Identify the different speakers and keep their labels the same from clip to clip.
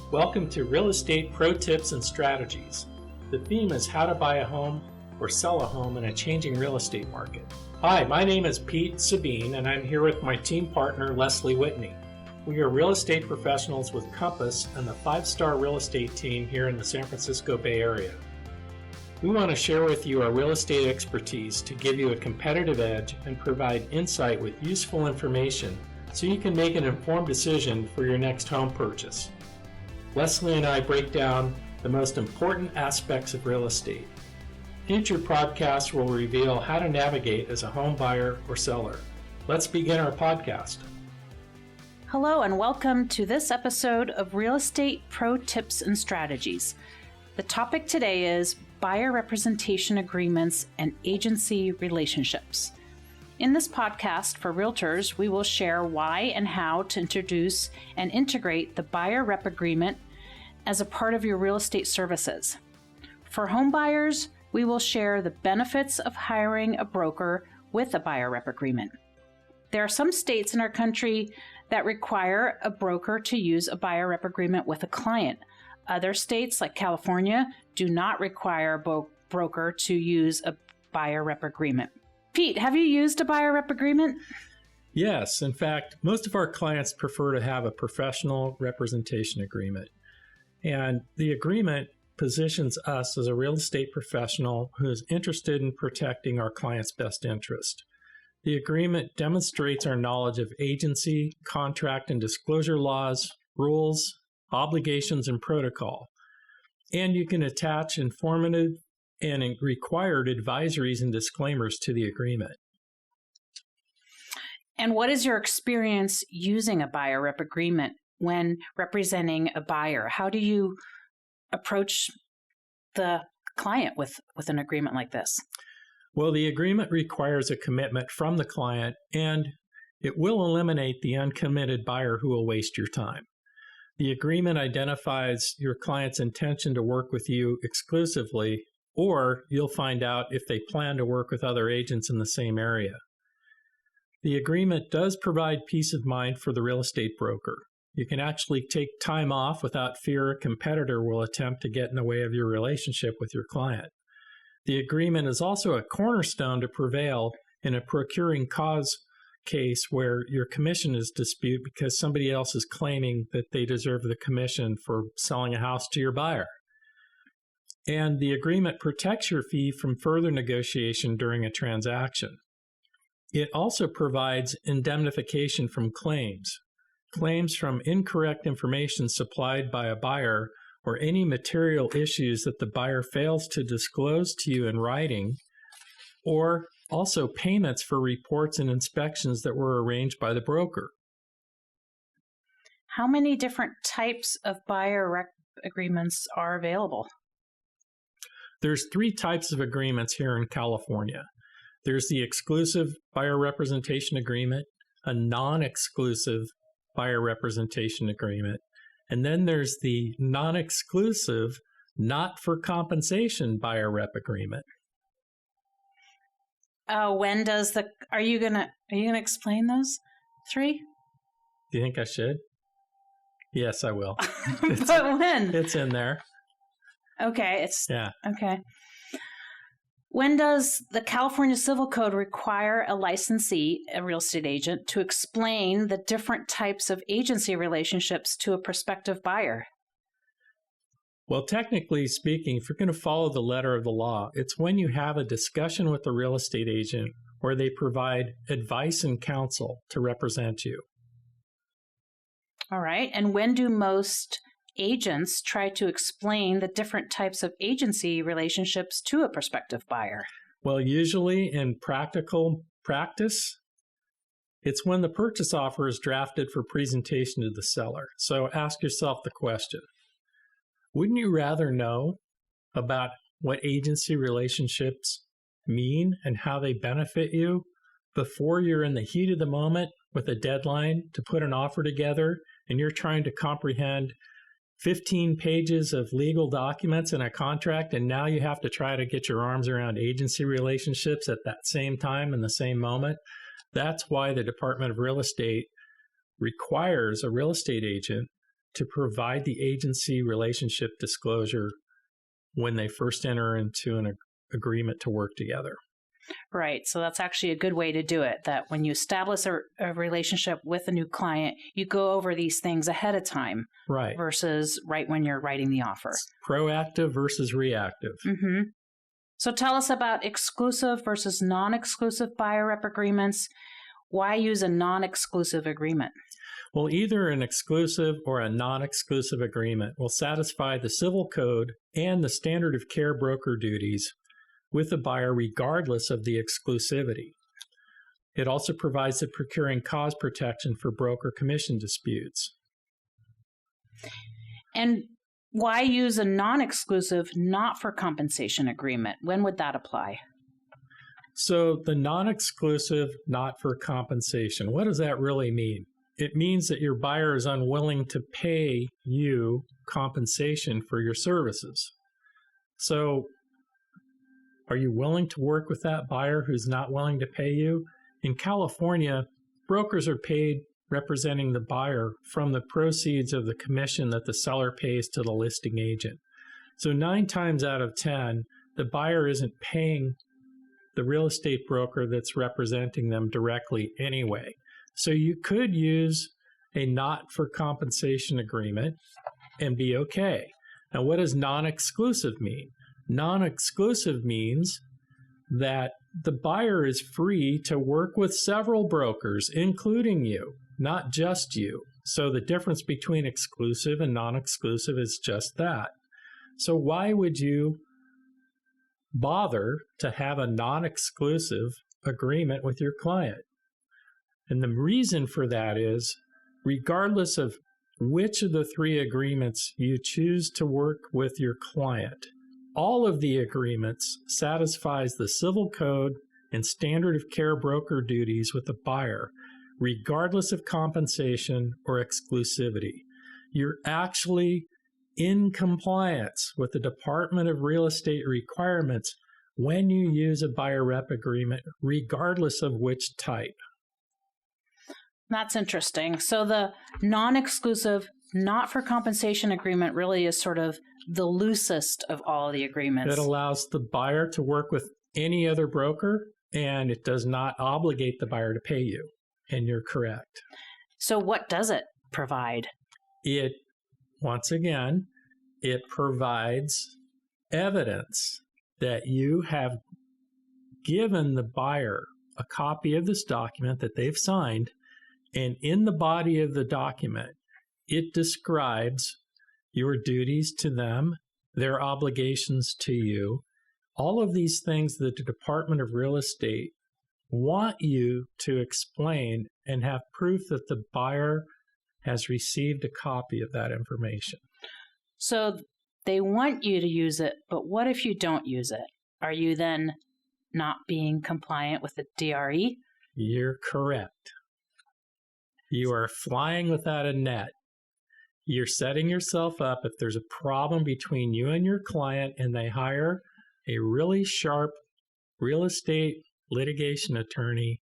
Speaker 1: Welcome to Real Estate Pro Tips and Strategies. The theme is how to buy a home or sell a home in a changing real estate market. Hi, my name is Pete Sabine, and I'm here with my team partner, Leslie Whitney. We are real estate professionals with Compass and the 5-star real estate team here in the San Francisco Bay Area. We want to share with you our real estate expertise to give you a competitive edge and provide insight with useful information so you can make an informed decision for your next home purchase. Leslie and I break down the most important aspects of real estate. Future podcasts will reveal how to navigate as a home buyer or seller. Let's begin our podcast.
Speaker 2: Hello and welcome to this episode of Real Estate Pro Tips and Strategies. The topic today is buyer representation agreements and agency relationships. In this podcast for realtors, we will share why and how to introduce and integrate the buyer rep agreement as a part of your real estate services. For home buyers, we will share the benefits of hiring a broker with a buyer rep agreement. There are some states in our country that require a broker to use a buyer rep agreement with a client. Other states, like California, do not require a broker to use a buyer rep agreement. Pete, have you used a buyer rep agreement?
Speaker 1: Yes. In fact, most of our clients prefer to have a professional representation agreement. And the agreement positions us as a real estate professional who is interested in protecting our client's best interest. The agreement demonstrates our knowledge of agency, contract, and disclosure laws, rules, obligations, and protocol. And you can attach informative and required advisories and disclaimers to the agreement.
Speaker 2: And what is your experience using a buyer rep agreement when representing a buyer? How do you approach the client with an agreement like this?
Speaker 1: Well, the agreement requires a commitment from the client, and it will eliminate the uncommitted buyer who will waste your time. The agreement identifies your client's intention to work with you exclusively, or you'll find out if they plan to work with other agents in the same area. The agreement does provide peace of mind for the real estate broker. You can actually take time off without fear a competitor will attempt to get in the way of your relationship with your client. The agreement is also a cornerstone to prevail in a procuring cause case where your commission is disputed because somebody else is claiming that they deserve the commission for selling a house to your buyer. And the agreement protects your fee from further negotiation during a transaction. It also provides indemnification from claims from incorrect information supplied by a buyer, or any material issues that the buyer fails to disclose to you in writing, or also payments for reports and inspections that were arranged by the broker.
Speaker 2: How many different types of buyer rep agreements are available?
Speaker 1: There's 3 types of agreements here in California. There's the exclusive buyer representation agreement, a non-exclusive buyer representation agreement, and then there's the non-exclusive, not for compensation buyer rep agreement.
Speaker 2: Are you gonna explain those 3?
Speaker 1: Do you think I should? Yes, I will.
Speaker 2: But when?
Speaker 1: It's in there.
Speaker 2: Okay,
Speaker 1: Yeah.
Speaker 2: Okay. When does the California Civil Code require a licensee, a real estate agent, to explain the different types of agency relationships to a prospective buyer?
Speaker 1: Well, technically speaking, if you're going to follow the letter of the law, it's when you have a discussion with the real estate agent where they provide advice and counsel to represent you.
Speaker 2: All right. And when do most agents try to explain the different types of agency relationships to a prospective buyer?
Speaker 1: Well, usually in practical practice, it's when the purchase offer is drafted for presentation to the seller. So ask yourself the question, wouldn't you rather know about what agency relationships mean and how they benefit you before you're in the heat of the moment with a deadline to put an offer together and you're trying to comprehend 15 pages of legal documents and a contract, and now you have to try to get your arms around agency relationships at that same time in the same moment? That's why the Department of Real Estate requires a real estate agent to provide the agency relationship disclosure when they first enter into an agreement to work together.
Speaker 2: Right. So that's actually a good way to do it, that when you establish a relationship with a new client, you go over these things ahead of time.
Speaker 1: Right.
Speaker 2: Versus right when you're writing the offer.
Speaker 1: Proactive versus reactive.
Speaker 2: Mm-hmm. So tell us about exclusive versus non-exclusive buyer rep agreements. Why use a non-exclusive agreement?
Speaker 1: Well, either an exclusive or a non-exclusive agreement will satisfy the civil code and the standard of care broker duties with the buyer regardless of the exclusivity. It also provides the procuring cause protection for broker commission disputes.
Speaker 2: And why use a non-exclusive, not for compensation agreement? When would that apply?
Speaker 1: So the non-exclusive, not for compensation, what does that really mean? It means that your buyer is unwilling to pay you compensation for your services. So are you willing to work with that buyer who's not willing to pay you? In California, brokers are paid representing the buyer from the proceeds of the commission that the seller pays to the listing agent. So 9 times out of 10, the buyer isn't paying the real estate broker that's representing them directly anyway. So you could use a not for compensation agreement and be okay. Now, what does non-exclusive mean? Non-exclusive means that the buyer is free to work with several brokers, including you, not just you. So the difference between exclusive and non-exclusive is just that. So why would you bother to have a non-exclusive agreement with your client? And the reason for that is, regardless of which of the 3 agreements you choose to work with your client, all of the agreements satisfies the civil code and standard of care broker duties with the buyer, regardless of compensation or exclusivity. You're actually in compliance with the Department of Real Estate requirements when you use a buyer rep agreement, regardless of which type.
Speaker 2: That's interesting. So the non-exclusive, not for compensation agreement really is sort of the loosest of all the agreements.
Speaker 1: It allows the buyer to work with any other broker, and it does not obligate the buyer to pay you. And you're correct.
Speaker 2: So what does it provide?
Speaker 1: It, once again, it provides evidence that you have given the buyer a copy of this document that they've signed, and in the body of the document, it describes your duties to them, their obligations to you, all of these things that the Department of Real Estate want you to explain and have proof that the buyer has received a copy of that information.
Speaker 2: So they want you to use it, but what if you don't use it? Are you then not being compliant with the DRE?
Speaker 1: You're correct. You are flying without a net. You're setting yourself up if there's a problem between you and your client and they hire a really sharp real estate litigation attorney,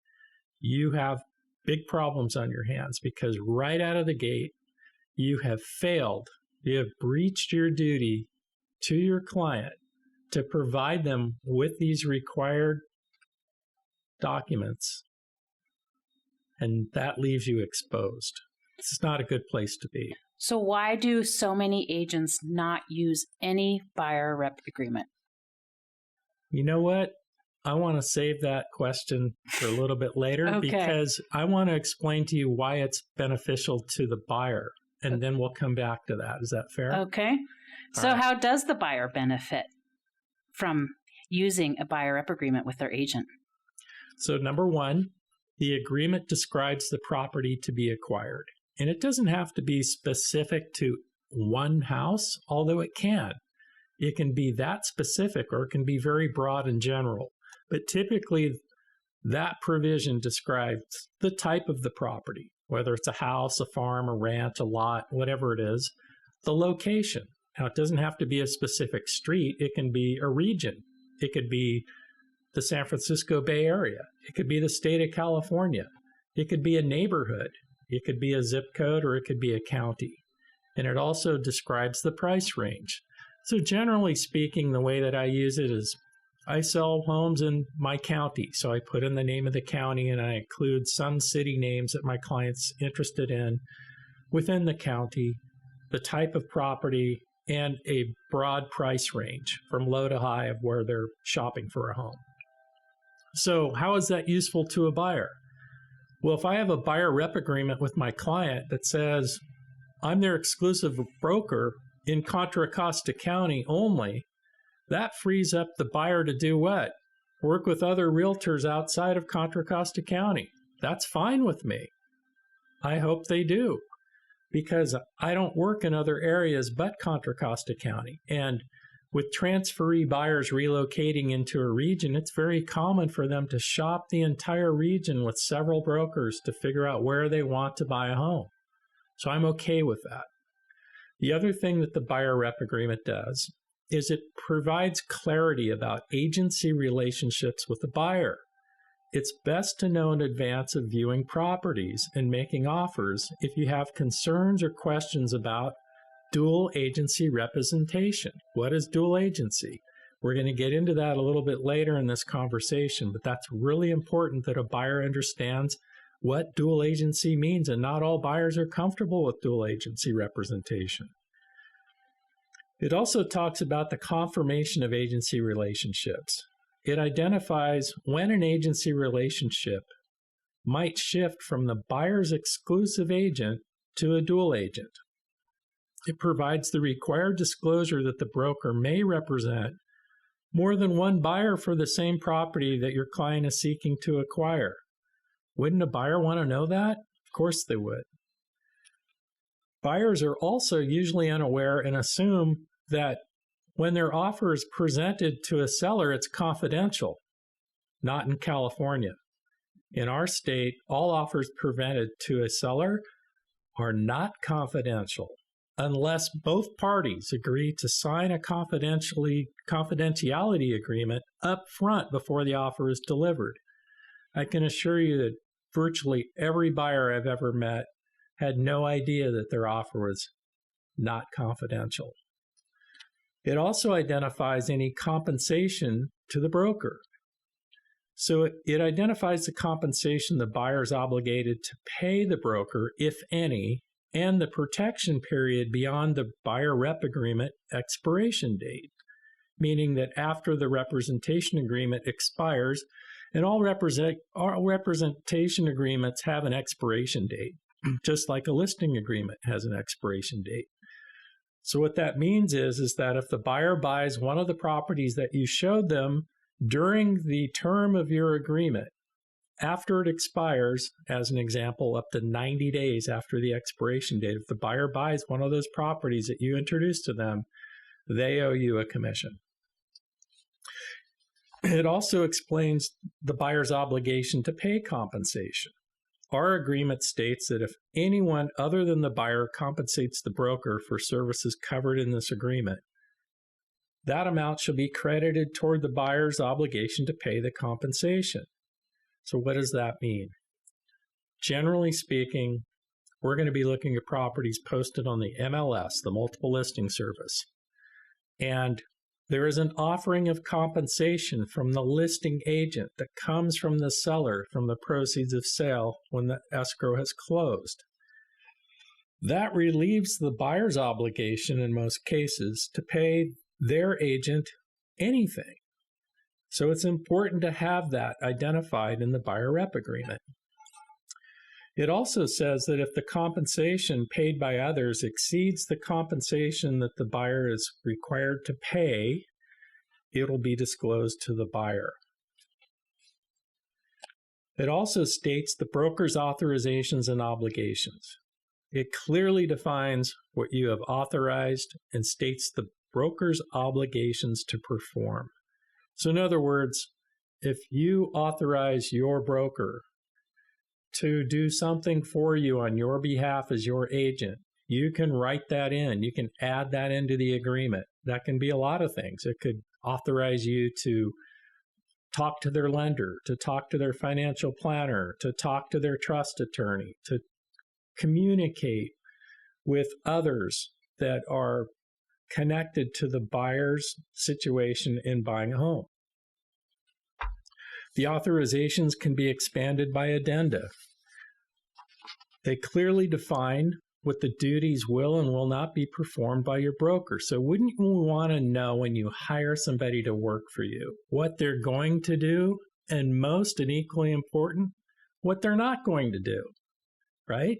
Speaker 1: you have big problems on your hands because right out of the gate, you have failed. You have breached your duty to your client to provide them with these required documents, and that leaves you exposed. It's not a good place to be.
Speaker 2: So why do so many agents not use any buyer rep agreement?
Speaker 1: You know what? I want to save that question for a little bit later because I want to explain to you why it's beneficial to the buyer, and then we'll come back to that. Is that fair?
Speaker 2: Okay. So how does the buyer benefit from using a buyer rep agreement with their agent?
Speaker 1: So number one, the agreement describes the property to be acquired. And it doesn't have to be specific to one house, although it can. It can be that specific or it can be very broad and general. But typically, that provision describes the type of the property, whether it's a house, a farm, a ranch, a lot, whatever it is, the location. Now, it doesn't have to be a specific street. It can be a region. It could be the San Francisco Bay Area. It could be the state of California. It could be a neighborhood. It could be a zip code or it could be a county. and it also describes the price range. So generally speaking, the way that I use it is I sell homes in my county. So I put in the name of the county and I include some city names that my client's interested in within the county, the type of property, and a broad price range from low to high of where they're shopping for a home. So how is that useful to a buyer? Well, if I have a buyer rep agreement with my client that says I'm their exclusive broker in Contra Costa County only, that frees up the buyer to do what? Work with other realtors outside of Contra Costa County. That's fine with me. I hope they do, because I don't work in other areas but Contra Costa County. And with transferee buyers relocating into a region, it's very common for them to shop the entire region with several brokers to figure out where they want to buy a home. So I'm okay with that. The other thing that the buyer rep agreement does is it provides clarity about agency relationships with the buyer. It's best to know in advance of viewing properties and making offers if you have concerns or questions about dual agency representation. What is dual agency? We're going to get into that a little bit later in this conversation, but that's really important that a buyer understands what dual agency means, and not all buyers are comfortable with dual agency representation. It also talks about the confirmation of agency relationships. It identifies when an agency relationship might shift from the buyer's exclusive agent to a dual agent. It provides the required disclosure that the broker may represent more than one buyer for the same property that your client is seeking to acquire. Wouldn't a buyer want to know that? Of course they would. Buyers are also usually unaware and assume that when their offer is presented to a seller, it's confidential. Not in California. In our state, all offers presented to a seller are not confidential unless both parties agree to sign a confidentiality agreement up front before the offer is delivered. I can assure you that virtually every buyer I've ever met had no idea that their offer was not confidential. It also identifies any compensation to the broker. So it identifies the compensation the buyer is obligated to pay the broker, if any, and the protection period beyond the buyer rep agreement expiration date, meaning that after the representation agreement expires, and all representation agreements have an expiration date, just like a listing agreement has an expiration date. So what that means is that if the buyer buys one of the properties that you showed them during the term of your agreement, after it expires, as an example, up to 90 days after the expiration date, if the buyer buys one of those properties that you introduced to them, they owe you a commission. It also explains the buyer's obligation to pay compensation. Our agreement states that if anyone other than the buyer compensates the broker for services covered in this agreement, that amount shall be credited toward the buyer's obligation to pay the compensation. So what does that mean? Generally speaking, we're going to be looking at properties posted on the MLS, the Multiple Listing Service. And there is an offering of compensation from the listing agent that comes from the seller from the proceeds of sale when the escrow has closed. That relieves the buyer's obligation in most cases to pay their agent anything. So it's important to have that identified in the buyer rep agreement. It also says that if the compensation paid by others exceeds the compensation that the buyer is required to pay, it will be disclosed to the buyer. It also states the broker's authorizations and obligations. It clearly defines what you have authorized and states the broker's obligations to perform. So in other words, if you authorize your broker to do something for you on your behalf as your agent, you can write that in. You can add that into the agreement. That can be a lot of things. It could authorize you to talk to their lender, to talk to their financial planner, to talk to their trust attorney, to communicate with others that are connected to the buyer's situation in buying a home. The authorizations can be expanded by addenda. They clearly define what the duties will and will not be performed by your broker. So wouldn't you want to know when you hire somebody to work for you what they're going to do, and most and equally important, what they're not going to do, right?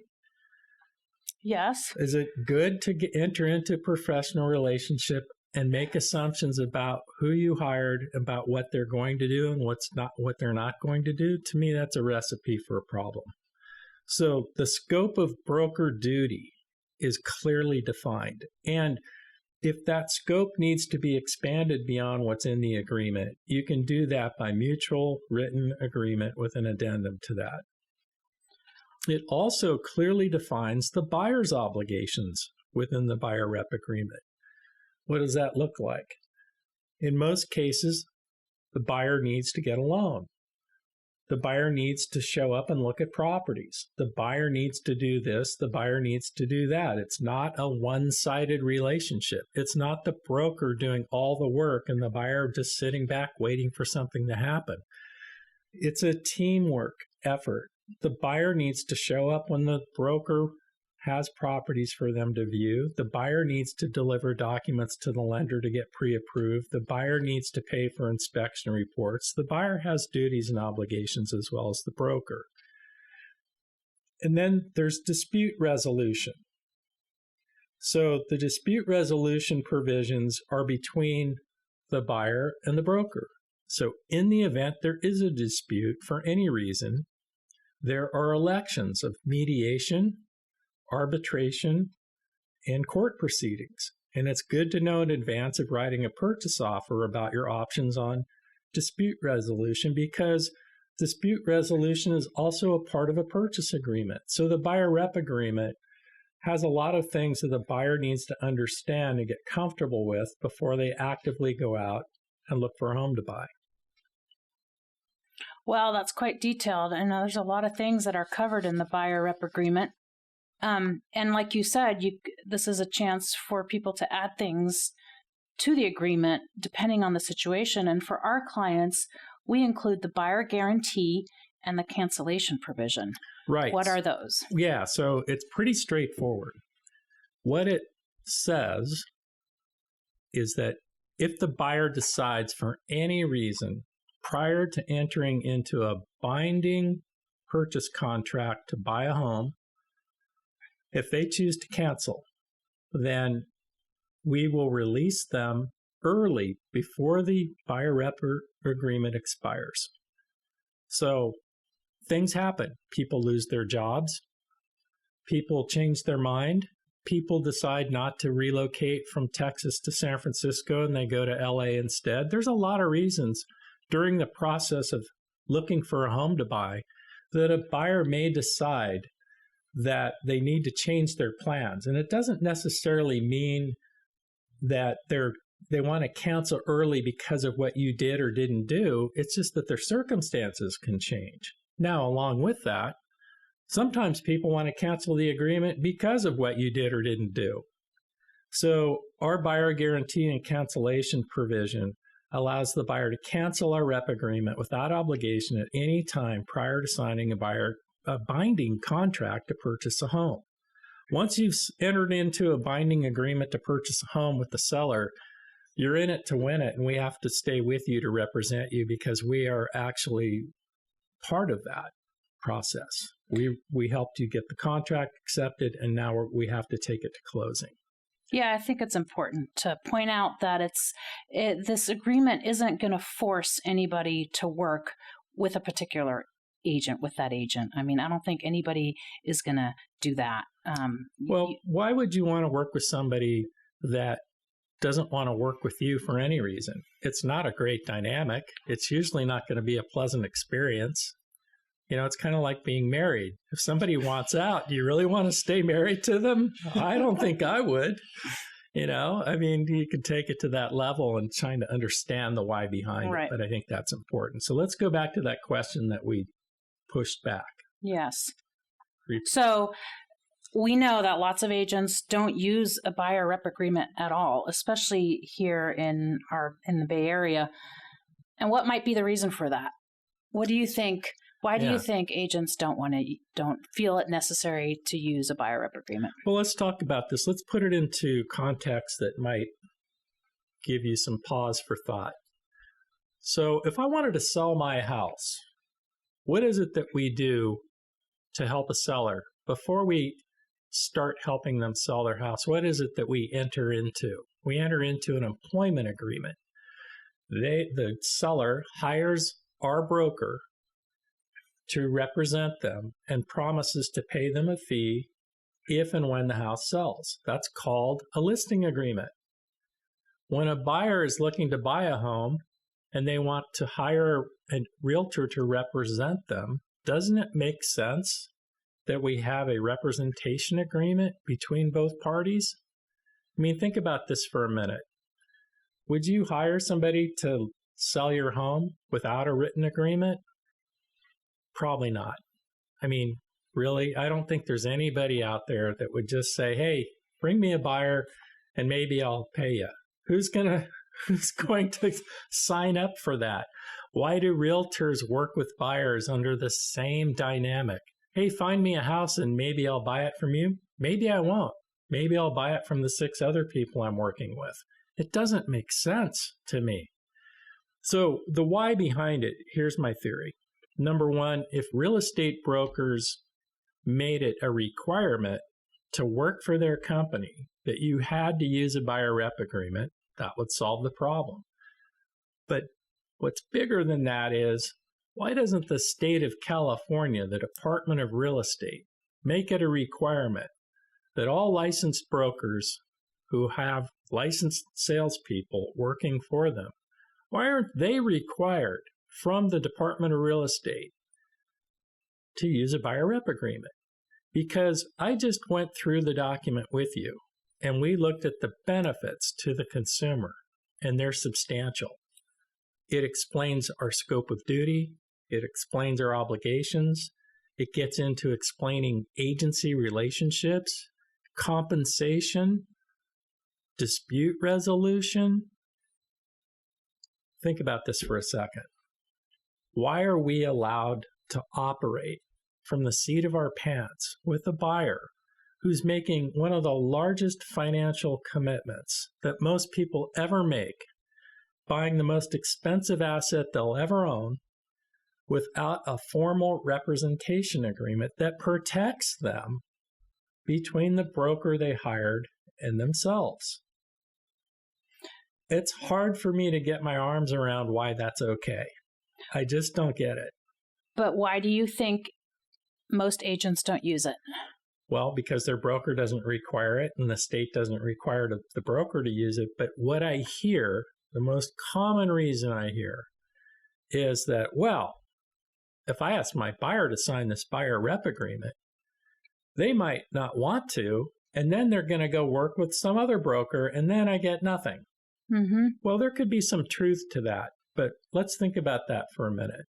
Speaker 2: Yes.
Speaker 1: Is it good to enter into a professional relationship and make assumptions about who you hired, about what they're going to do and what they're not going to do? To me, that's a recipe for a problem. So the scope of broker duty is clearly defined. And if that scope needs to be expanded beyond what's in the agreement, you can do that by mutual written agreement with an addendum to that. It also clearly defines the buyer's obligations within the buyer rep agreement. What does that look like? In most cases, the buyer needs to get a loan. The buyer needs to show up and look at properties. The buyer needs to do this. The buyer needs to do that. It's not a one-sided relationship. It's not the broker doing all the work and the buyer just sitting back waiting for something to happen. It's a teamwork effort. The buyer needs to show up when the broker has properties for them to view. The buyer needs to deliver documents to the lender to get pre-approved. The buyer needs to pay for inspection reports. The buyer has duties and obligations as well as the broker. And then there's dispute resolution. So the dispute resolution provisions are between the buyer and the broker. So in the event there is a dispute for any reason, there are elections of mediation, arbitration, and court proceedings. And it's good to know in advance of writing a purchase offer about your options on dispute resolution, because dispute resolution is also a part of a purchase agreement. So the buyer rep agreement has a lot of things that the buyer needs to understand and get comfortable with before they actively go out and look for a home to buy.
Speaker 2: Well, that's quite detailed. I know there's a lot of things that are covered in the buyer rep agreement. And like you said, this is a chance for people to add things to the agreement depending on the situation. And for our clients, we include the buyer guarantee and the cancellation provision.
Speaker 1: Right.
Speaker 2: What are those?
Speaker 1: Yeah, so it's pretty straightforward. What it says is that if the buyer decides for any reason prior to entering into a binding purchase contract to buy a home, if they choose to cancel, then we will release them early before the buyer rep agreement expires. So things happen. People lose their jobs. People change their mind. People decide not to relocate from Texas to San Francisco and they go to LA instead. There's a lot of reasons during the process of looking for a home to buy that a buyer may decide that they need to change their plans. And it doesn't necessarily mean that they want to cancel early because of what you did or didn't do. It's just that their circumstances can change. Now, along with that, sometimes people want to cancel the agreement because of what you did or didn't do. So our buyer guarantee and cancellation provision allows the buyer to cancel our rep agreement without obligation at any time prior to signing a binding contract to purchase a home. Once you've entered into a binding agreement to purchase a home with the seller, you're in it to win it, and we have to stay with you to represent you because we are actually part of that process. We helped you get the contract accepted, and now we have to take it to closing.
Speaker 2: Yeah, I think it's important to point out that this agreement isn't going to force anybody to work with a particular agent, with that agent. I mean, I don't think anybody is going to do that.
Speaker 1: Well, why would you want to work with somebody that doesn't want to work with you for any reason? It's not a great dynamic. It's usually not going to be a pleasant experience. You know, it's kind of like being married. If somebody wants out, do you really want to stay married to them? I don't think I would. You know, I mean, you could take it to that level and trying to understand the why behind it, but I think that's important. So let's go back to that question that we pushed back.
Speaker 2: Yes. So We know that lots of agents don't use a buyer rep agreement at all, especially here in the Bay Area. And what might be the reason for that? What do you think? Why do you think agents don't feel it necessary to use a buyer rep agreement?
Speaker 1: Well, let's talk about this. Let's put it into context that might give you some pause for thought. So if I wanted to sell my house, what is it that we do to help a seller before we start helping them sell their house? What is it that we enter into? We enter into an employment agreement. The seller hires our broker to represent them and promises to pay them a fee if and when the house sells. That's called a listing agreement. When a buyer is looking to buy a home and they want to hire a realtor to represent them, doesn't it make sense that we have a representation agreement between both parties? I mean, think about this for a minute. Would you hire somebody to sell your home without a written agreement? Probably not. I mean, really, I don't think there's anybody out there that would just say, hey, bring me a buyer and maybe I'll pay you. Who's going to sign up for that? Why do realtors work with buyers under the same dynamic? Hey, find me a house and maybe I'll buy it from you. Maybe I won't. Maybe I'll buy it from the 6 other people I'm working with. It doesn't make sense to me. So the why behind it, here's my theory. Number one, if real estate brokers made it a requirement to work for their company that you had to use a buyer rep agreement, that would solve the problem. But what's bigger than that is, why doesn't the state of California, the Department of Real Estate, make it a requirement that all licensed brokers who have licensed salespeople working for them, why aren't they required from the Department of Real Estate to use a buyer rep agreement? Because I just went through the document with you and we looked at the benefits to the consumer, and they're substantial. It explains our scope of duty. It explains our obligations. It gets into explaining agency relationships, compensation, dispute resolution. Think about this for a second. Why are we allowed to operate from the seat of our pants with a buyer who's making one of the largest financial commitments that most people ever make, buying the most expensive asset they'll ever own, without a formal representation agreement that protects them between the broker they hired and themselves? It's hard for me to get my arms around why that's okay. I just don't get it.
Speaker 2: But why do you think most agents don't use it?
Speaker 1: Well, because their broker doesn't require it and the state doesn't require the broker to use it. But what I hear, the most common reason I hear is that, well, if I ask my buyer to sign this buyer rep agreement, they might not want to, and then they're going to go work with some other broker, and then I get nothing.
Speaker 2: Mm-hmm.
Speaker 1: Well, there could be some truth to that, but let's think about that for a minute.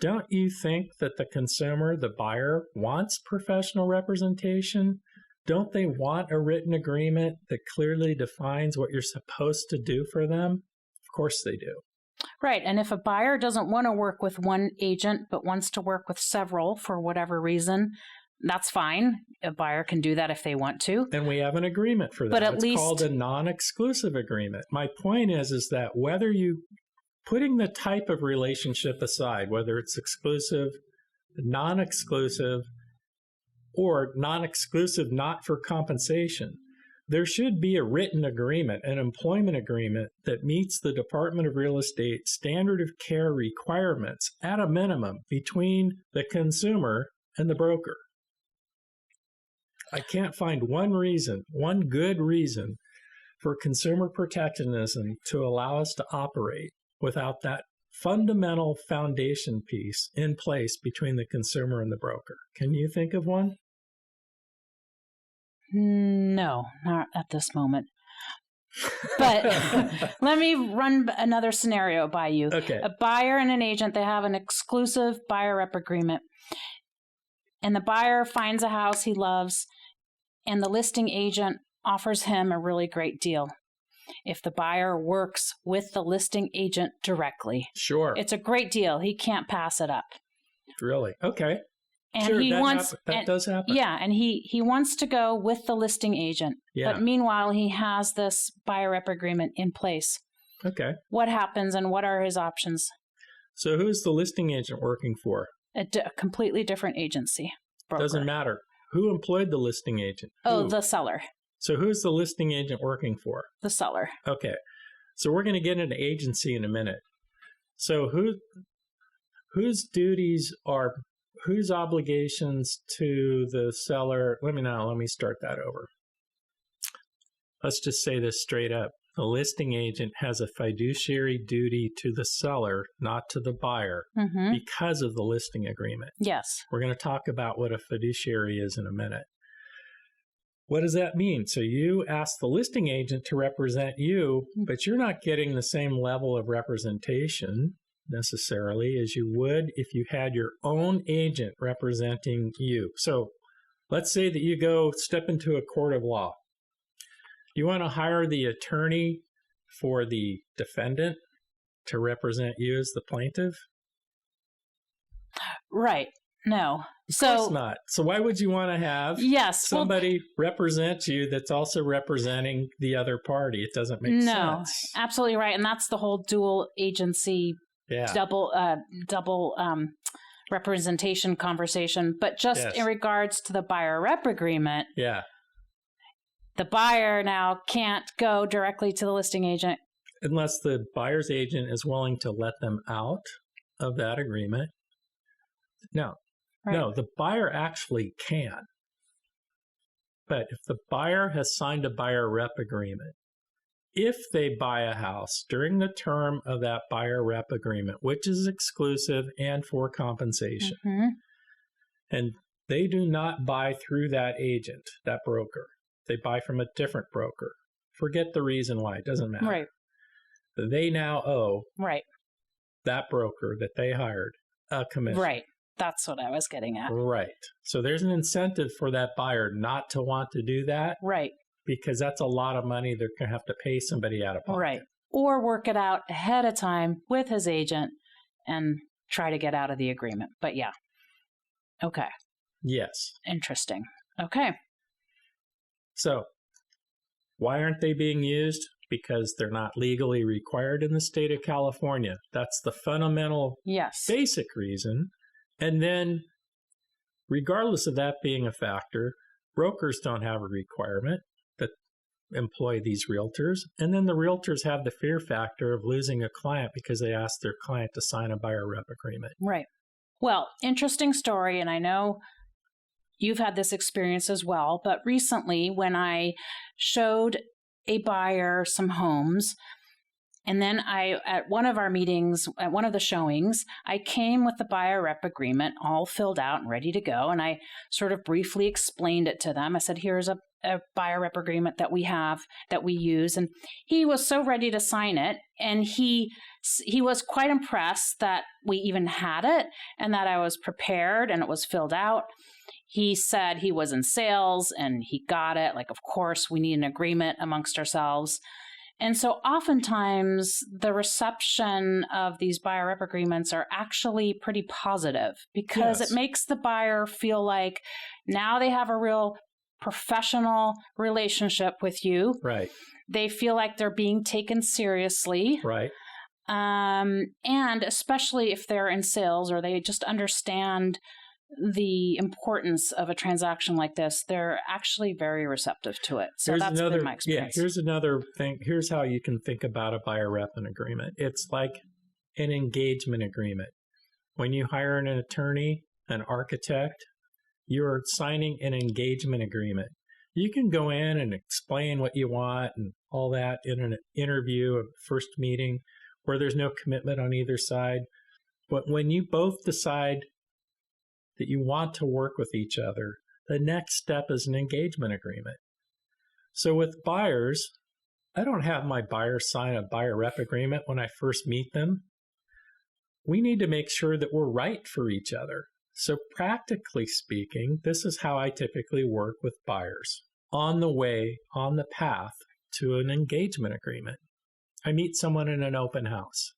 Speaker 1: Don't you think that the consumer, the buyer, wants professional representation? Don't they want a written agreement that clearly defines what you're supposed to do for them? Of course they do.
Speaker 2: Right. And if a buyer doesn't want to work with one agent but wants to work with several for whatever reason, that's fine. A buyer can do that if they want to.
Speaker 1: And we have an agreement for that.
Speaker 2: But at
Speaker 1: it's
Speaker 2: least
Speaker 1: called a non-exclusive agreement. My point is that whether you, putting the type of relationship aside, whether it's exclusive, non-exclusive, or non-exclusive not for compensation, there should be a written agreement, an employment agreement that meets the Department of Real Estate standard of care requirements at a minimum between the consumer and the broker. I can't find one good reason for consumer protectionism to allow us to operate without that fundamental foundation piece in place between the consumer and the broker. Can you think of one?
Speaker 2: No, not at this moment. But let me run another scenario by you.
Speaker 1: Okay.
Speaker 2: A buyer and an agent, they have an exclusive buyer rep agreement. And the buyer finds a house he loves, and the listing agent offers him a really great deal. If the buyer works with the listing agent directly,
Speaker 1: Sure.
Speaker 2: it's a great deal. He can't pass it up.
Speaker 1: Really? Okay.
Speaker 2: And
Speaker 1: sure,
Speaker 2: he
Speaker 1: that
Speaker 2: wants
Speaker 1: does happen.
Speaker 2: Yeah, and he wants to go with the listing agent.
Speaker 1: Yeah.
Speaker 2: But meanwhile, he has this buyer rep agreement in place.
Speaker 1: Okay.
Speaker 2: What happens and what are his options?
Speaker 1: So who's the listing agent working for?
Speaker 2: A completely different agency. Broker.
Speaker 1: Doesn't matter. Who employed the listing agent?
Speaker 2: Oh,
Speaker 1: Who?
Speaker 2: the seller.
Speaker 1: So who's the listing agent working for?
Speaker 2: The seller.
Speaker 1: Okay. So we're going to get into agency in a minute. So whose duties are, whose obligations to the seller? Let me start that over. Let's just say this straight up. The listing agent has a fiduciary duty to the seller, not to the buyer, because of the listing agreement.
Speaker 2: Yes.
Speaker 1: We're going to talk about what a fiduciary is in a minute. What does that mean? So you ask the listing agent to represent you, but you're not getting the same level of representation necessarily as you would if you had your own agent representing you. So let's say that you go step into a court of law. You want to hire the attorney for the defendant to represent you as the plaintiff?
Speaker 2: Right. No.
Speaker 1: Of course not. So why would you want to have somebody represent you that's also representing the other party? It doesn't make sense.
Speaker 2: No, absolutely right. And that's the whole dual agency, double representation conversation. But just in regards to the buyer rep agreement, the buyer now can't go directly to the listing agent.
Speaker 1: Unless the buyer's agent is willing to let them out of that agreement. No. Right. No, the buyer actually can. But if the buyer has signed a buyer rep agreement, if they buy a house during the term of that buyer rep agreement, which is exclusive and for compensation, and they do not buy through that agent, that broker, they buy from a different broker. Forget the reason why, it doesn't matter.
Speaker 2: Right.
Speaker 1: They now owe that broker that they hired a commission.
Speaker 2: Right. That's what I was getting at.
Speaker 1: Right. So there's an incentive for that buyer not to want to do that.
Speaker 2: Right.
Speaker 1: Because that's a lot of money they're going to have to pay somebody out of pocket.
Speaker 2: Right. Or work it out ahead of time with his agent and try to get out of the agreement. But yeah. Okay.
Speaker 1: Yes.
Speaker 2: Interesting. Okay.
Speaker 1: So why aren't they being used? Because they're not legally required in the state of California. That's the fundamental basic reason. And then, regardless of that being a factor, brokers don't have a requirement that employ these realtors. And then the realtors have the fear factor of losing a client because they asked their client to sign a buyer rep agreement.
Speaker 2: Right. Well, interesting story. And I know you've had this experience as well. But recently, when I showed a buyer some homes, and then at one of our meetings, at one of the showings, I came with the buyer rep agreement all filled out and ready to go. And I sort of briefly explained it to them. I said, here's a buyer rep agreement that we have, that we use. And he was so ready to sign it. And he was quite impressed that we even had it and that I was prepared and it was filled out. He said he was in sales and he got it. Like, of course, we need an agreement amongst ourselves. And so oftentimes the reception of these buyer rep agreements are actually pretty positive because it makes the buyer feel like now they have a real professional relationship with you.
Speaker 1: Right.
Speaker 2: They feel like they're being taken seriously.
Speaker 1: Right.
Speaker 2: And especially if they're in sales or they just understand the importance of a transaction like this, they're actually very receptive to it. So that's been my experience.
Speaker 1: Yeah, here's another thing. Here's how you can think about a buyer rep agreement. It's like an engagement agreement. When you hire an attorney, an architect, you're signing an engagement agreement. You can go in and explain what you want and all that in an interview, a first meeting, where there's no commitment on either side. But when you both decide that you want to work with each other, the next step is an engagement agreement. So with buyers, I don't have my buyers sign a buyer rep agreement when I first meet them. We need to make sure that we're right for each other. So practically speaking, this is how I typically work with buyers. on the path to an engagement agreement. I meet someone in an open house.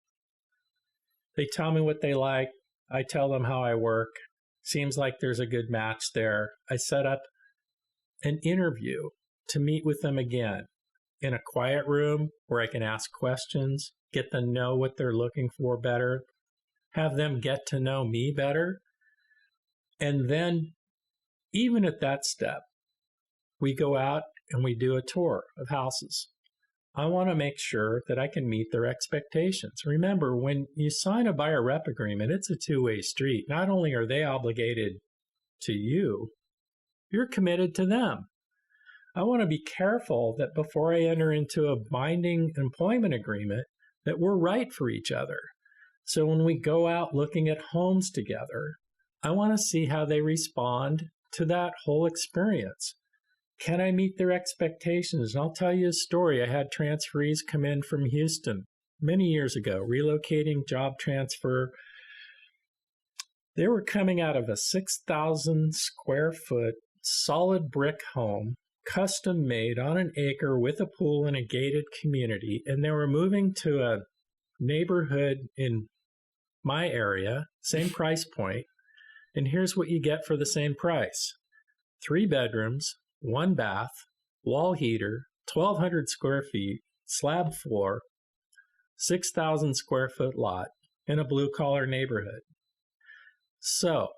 Speaker 1: They tell me what they like. I tell them how I work. Seems like there's a good match there. I set up an interview to meet with them again in a quiet room where I can ask questions, get to know what they're looking for better, have them get to know me better. And then, even at that step, we go out and we do a tour of houses. I want to make sure that I can meet their expectations. Remember, when you sign a buyer rep agreement, it's a two-way street. Not only are they obligated to you, you're committed to them. I want to be careful that before I enter into a binding employment agreement, that we're right for each other. So when we go out looking at homes together, I want to see how they respond to that whole experience. Can I meet their expectations? And I'll tell you a story. I had transferees come in from Houston many years ago, relocating, job transfer. They were coming out of a 6,000 square foot solid brick home, custom made on an acre with a pool in a gated community. And they were moving to a neighborhood in my area, same price point. And here's what you get for the same price. 3 bedrooms, 1 bath, wall heater, 1,200 square feet, slab floor, 6,000 square foot lot in a blue-collar neighborhood. So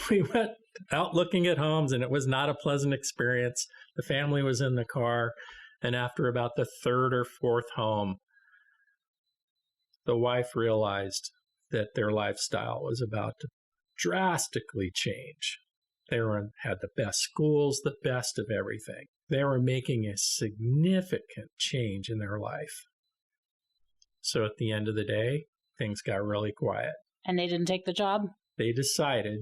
Speaker 1: we went out looking at homes, and it was not a pleasant experience. The family was in the car, and after about the 3rd or 4th home, the wife realized that their lifestyle was about to drastically change. They had the best schools, the best of everything. They were making a significant change in their life. So at the end of the day, things got really quiet.
Speaker 2: And they didn't take the job?
Speaker 1: They decided,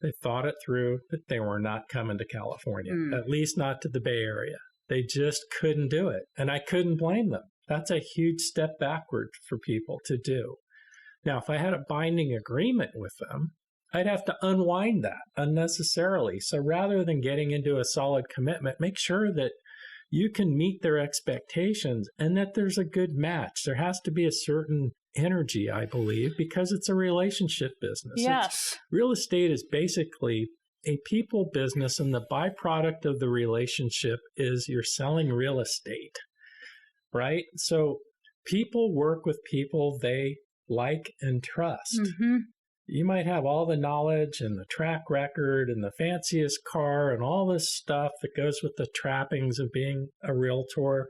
Speaker 1: they thought it through, that they were not coming to California, at least not to the Bay Area. They just couldn't do it. And I couldn't blame them. That's a huge step backward for people to do. Now, if I had a binding agreement with them, I'd have to unwind that unnecessarily. So rather than getting into a solid commitment, make sure that you can meet their expectations and that there's a good match. There has to be a certain energy, I believe, because it's a relationship business.
Speaker 2: Yes.
Speaker 1: Real estate is basically a people business, and the byproduct of the relationship is you're selling real estate, right? So people work with people they like and trust.
Speaker 2: Mm-hmm.
Speaker 1: You might have all the knowledge and the track record and the fanciest car and all this stuff that goes with the trappings of being a realtor.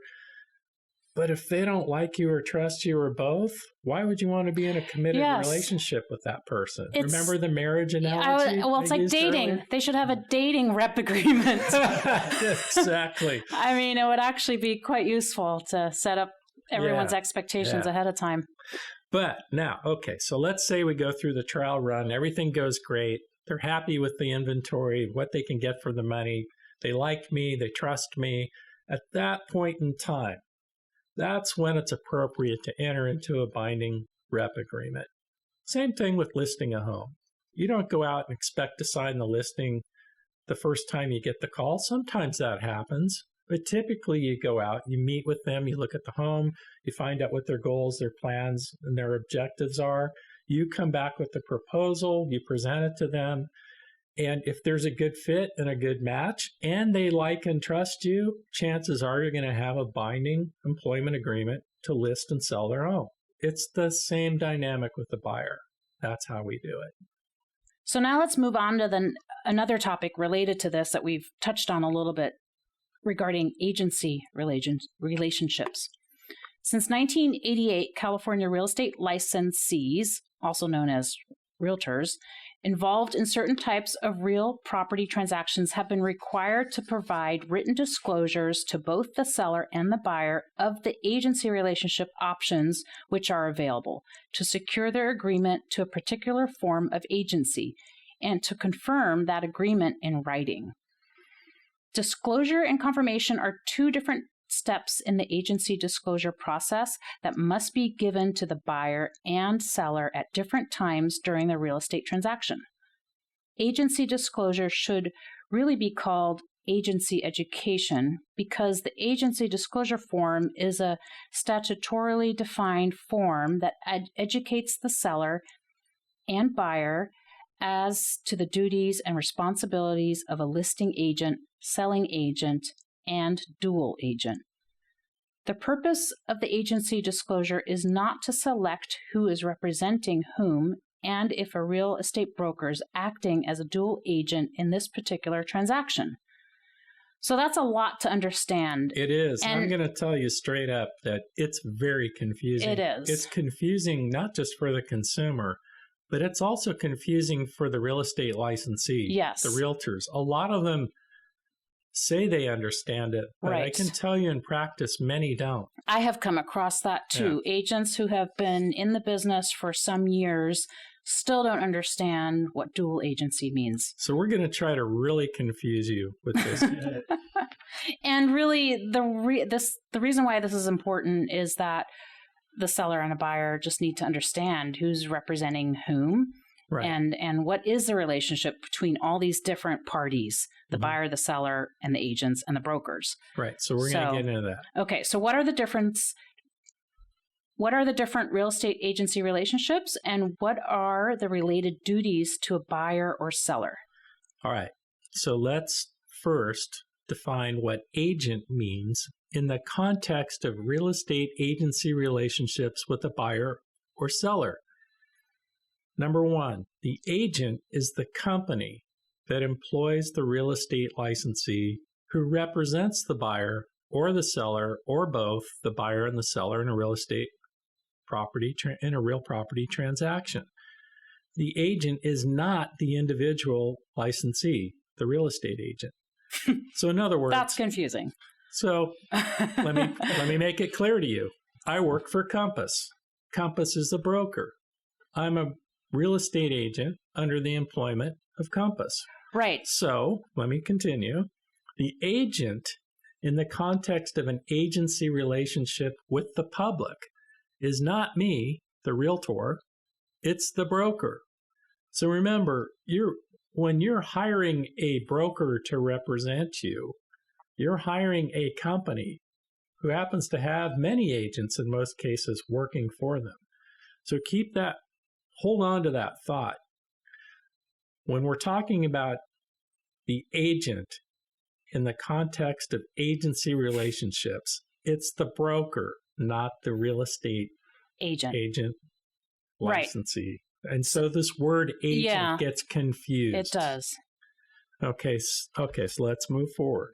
Speaker 1: But if they don't like you or trust you or both, why would you want to be in a committed relationship with that person? Remember the marriage analogy?
Speaker 2: It's like dating.
Speaker 1: Earlier?
Speaker 2: They should have a dating rep agreement.
Speaker 1: Exactly.
Speaker 2: I mean, it would actually be quite useful to set up everyone's expectations ahead of time.
Speaker 1: But now, okay, so let's say we go through the trial run. Everything goes great. They're happy with the inventory, what they can get for the money. They like me. They trust me. At that point in time, that's when it's appropriate to enter into a binding rep agreement. Same thing with listing a home. You don't go out and expect to sign the listing the first time you get the call. Sometimes that happens. But typically you go out, you meet with them, you look at the home, you find out what their goals, their plans, and their objectives are. You come back with the proposal, you present it to them, and if there's a good fit and a good match, and they like and trust you, chances are you're going to have a binding employment agreement to list and sell their home. It's the same dynamic with the buyer. That's how we do it.
Speaker 2: So now let's move on to another topic related to this that we've touched on a little bit, regarding agency relationships. Since 1988, California real estate licensees, also known as realtors, involved in certain types of real property transactions have been required to provide written disclosures to both the seller and the buyer of the agency relationship options which are available to secure their agreement to a particular form of agency and to confirm that agreement in writing. Disclosure and confirmation are 2 different steps in the agency disclosure process that must be given to the buyer and seller at different times during the real estate transaction. Agency disclosure should really be called agency education because the agency disclosure form is a statutorily defined form that educates the seller and buyer as to the duties and responsibilities of a listing agent, selling agent, and dual agent. The purpose of the agency disclosure is not to select who is representing whom and if a real estate broker is acting as a dual agent in this particular transaction. So that's a lot to understand.
Speaker 1: It is. And I'm going to tell you straight up that it's very confusing.
Speaker 2: It is.
Speaker 1: It's confusing not just for the consumer, but it's also confusing for the real estate licensee,
Speaker 2: yes,
Speaker 1: the realtors. A lot of them say they understand it, but
Speaker 2: right.
Speaker 1: I can tell you in practice, many don't.
Speaker 2: I have come across that too. Yeah. Agents who have been in the business for some years still don't understand what dual agency means.
Speaker 1: So we're going to try to really confuse you with this.
Speaker 2: And really, the reason why this is important is that the seller and a buyer just need to understand who's representing whom, right, and what is the relationship between all these different parties, the buyer, the seller, and the agents and the brokers.
Speaker 1: Right. So we're going to get into that.
Speaker 2: Okay. So what are the different real estate agency relationships, and what are the related duties to a buyer or seller? All
Speaker 1: right. So let's first define what agent means in the context of real estate agency relationships with a buyer or seller. Number one, the agent is the company that employs the real estate licensee who represents the buyer or the seller or both the buyer and the seller in a real estate property real property transaction. The agent is not the individual licensee, the real estate agent. So in other words,
Speaker 2: that's confusing.
Speaker 1: So let me make it clear to you. I work for Compass. Compass is a broker. I'm a real estate agent under the employment of Compass.
Speaker 2: Right.
Speaker 1: So let me continue. The agent, in the context of an agency relationship with the public, is not me, the realtor. It's the broker. So remember, when you're hiring a broker to represent you, you're hiring a company who happens to have many agents in most cases working for them. So hold on to that thought. When we're talking about the agent in the context of agency relationships, it's the broker, not the real estate agent licensee. Right. And so this word agent gets confused.
Speaker 2: It does.
Speaker 1: Okay, so let's move forward.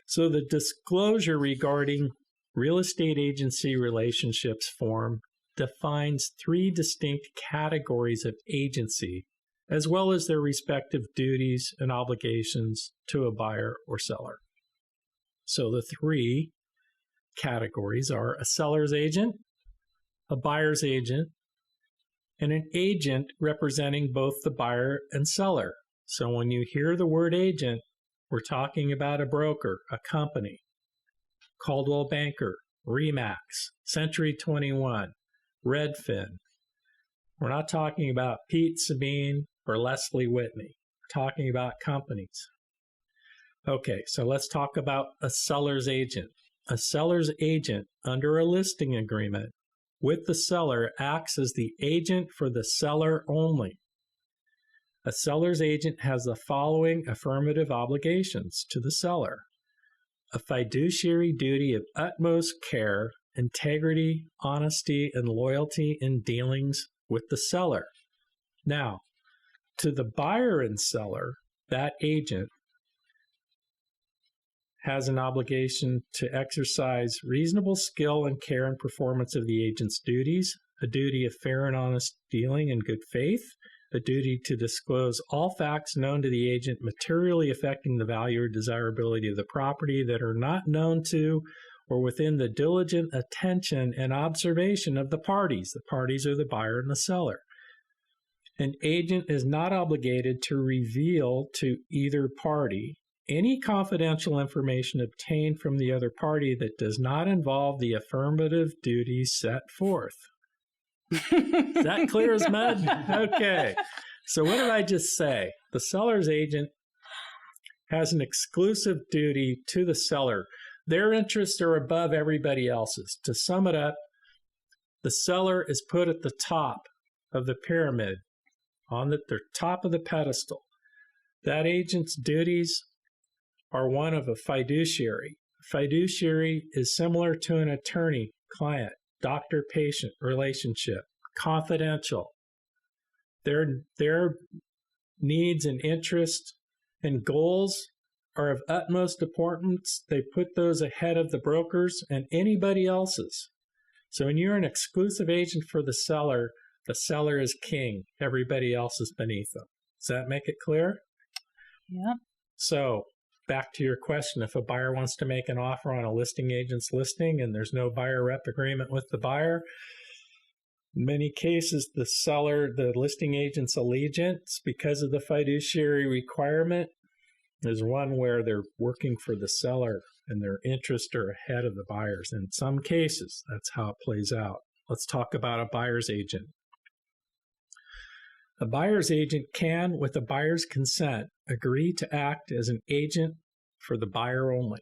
Speaker 1: So the disclosure regarding real estate agency relationships form defines 3 distinct categories of agency, as well as their respective duties and obligations to a buyer or seller. So the 3 categories are a seller's agent, a buyer's agent, and an agent representing both the buyer and seller. So when you hear the word agent, we're talking about a broker, a company, Coldwell Banker, Remax, Century 21, Redfin. We're not talking about Pete Sabine or Leslie Whitney. We're talking about companies. Okay, so let's talk about a seller's agent. A seller's agent under a listing agreement with the seller acts as the agent for the seller only. A seller's agent has the following affirmative obligations to the seller: a fiduciary duty of utmost care, integrity, honesty, and loyalty in dealings with the seller. Now, to the buyer and seller, that agent has an obligation to exercise reasonable skill and care in performance of the agent's duties, a duty of fair and honest dealing in good faith, a duty to disclose all facts known to the agent materially affecting the value or desirability of the property that are not known to or within the diligent attention and observation of the parties. The parties are the buyer and the seller. An agent is not obligated to reveal to either party any confidential information obtained from the other party that does not involve the affirmative duties set forth. Is that clear as mud? Okay. So what did I just say? The seller's agent has an exclusive duty to the seller. Their interests are above everybody else's. To sum it up, the seller is put at the top of the pyramid, on the top of the pedestal. That agent's duties are one of a fiduciary. Fiduciary is similar to an attorney-client, doctor-patient relationship, confidential. Their needs and interests and goals are of utmost importance. They put those ahead of the brokers and anybody else's. So when you're an exclusive agent for the seller is king. Everybody else is beneath them. Does that make it clear?
Speaker 2: Yep.
Speaker 1: So back to your question, if a buyer wants to make an offer on a listing agent's listing and there's no buyer rep agreement with the buyer, in many cases, the listing agent's allegiance, because of the fiduciary requirement, is one where they're working for the seller and their interests are ahead of the buyers. In some cases, that's how it plays out. Let's talk about a buyer's agent. A buyer's agent can, with the buyer's consent, agree to act as an agent for the buyer only.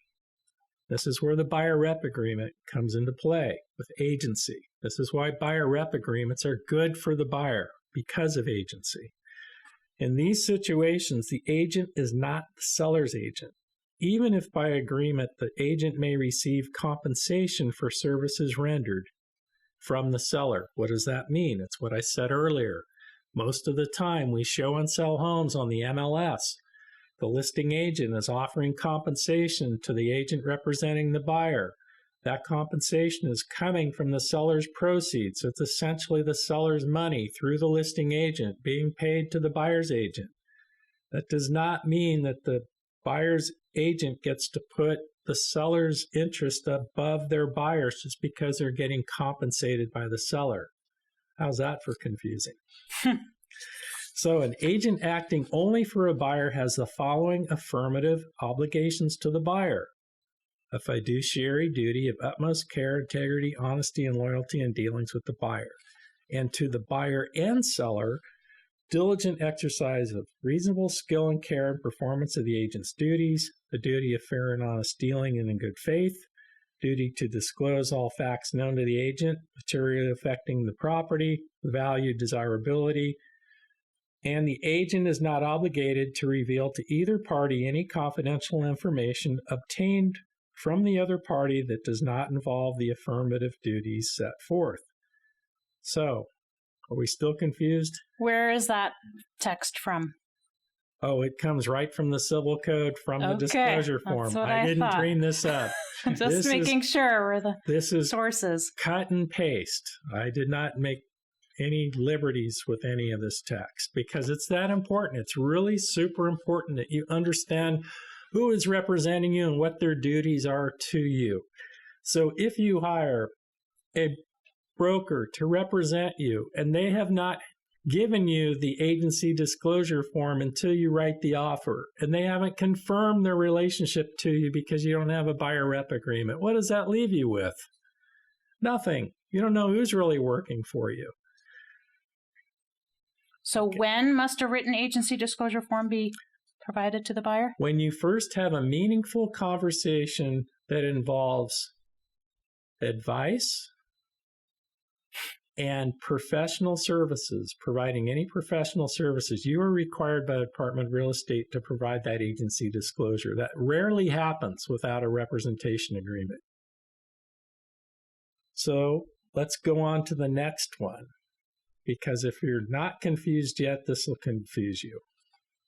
Speaker 1: This is where the buyer rep agreement comes into play with agency. This is why buyer rep agreements are good for the buyer, because of agency. In these situations, the agent is not the seller's agent. Even if by agreement the agent may receive compensation for services rendered from the seller. What does that mean? It's what I said earlier. Most of the time we show and sell homes on the MLS. The listing agent is offering compensation to the agent representing the buyer. That compensation is coming from the seller's proceeds. So it's essentially the seller's money through the listing agent being paid to the buyer's agent. That does not mean that the buyer's agent gets to put the seller's interest above their buyers just because they're getting compensated by the seller. How's that for confusing? So an agent acting only for a buyer has the following affirmative obligations to the buyer. A fiduciary duty of utmost care, integrity, honesty, and loyalty in dealings with the buyer. And to the buyer and seller, diligent exercise of reasonable skill and care and performance of the agent's duties, the duty of fair and honest dealing and in good faith, duty to disclose all facts known to the agent, materially affecting the property, value, desirability, and the agent is not obligated to reveal to either party any confidential information obtained from the other party that does not involve the affirmative duties set forth. So, are we still confused?
Speaker 2: Where is that text from?
Speaker 1: Oh, it comes right from the Civil Code, from the disclosure form.
Speaker 2: That's what
Speaker 1: I didn't
Speaker 2: thought.
Speaker 1: dream this up.
Speaker 2: Just making sure we're the
Speaker 1: this is
Speaker 2: sources.
Speaker 1: Cut and paste. I did not make any liberties with any of this text because it's that important. It's really super important that you understand who is representing you and what their duties are to you. So if you hire a broker to represent you and they have not given you the agency disclosure form until you write the offer, and they haven't confirmed their relationship to you because you don't have a buyer rep agreement, what does that leave you with? Nothing. You don't know who's really working for you.
Speaker 2: So when must a written agency disclosure form be provided to the buyer?
Speaker 1: When you first have a meaningful conversation that involves advice and professional services, providing any professional services, you are required by the Department of Real Estate to provide that agency disclosure. That rarely happens without a representation agreement. So let's go on to the next one, because if you're not confused yet, this will confuse you.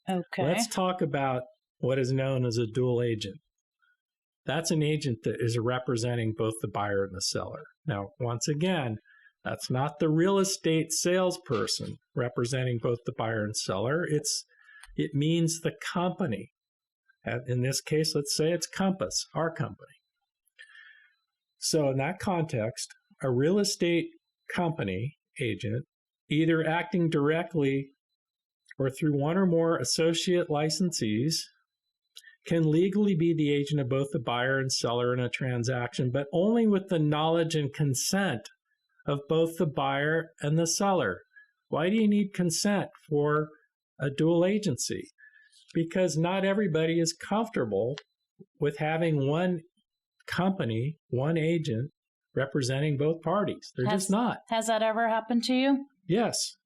Speaker 2: Okay.
Speaker 1: Let's talk about what is known as a dual agent. That's an agent that is representing both the buyer and the seller. Now, once again, that's not the real estate salesperson representing both the buyer and seller. It means the company. In this case, let's say it's Compass, our company. So in that context, a real estate company agent, either acting directly or through one or more associate licensees, can legally be the agent of both the buyer and seller in a transaction, but only with the knowledge and consent of both the buyer and the seller. Why do you need consent for a dual agency? because not everybody is comfortable with having one company, one agent representing both parties. They're just not.
Speaker 2: Has that ever happened to you?
Speaker 1: Yes.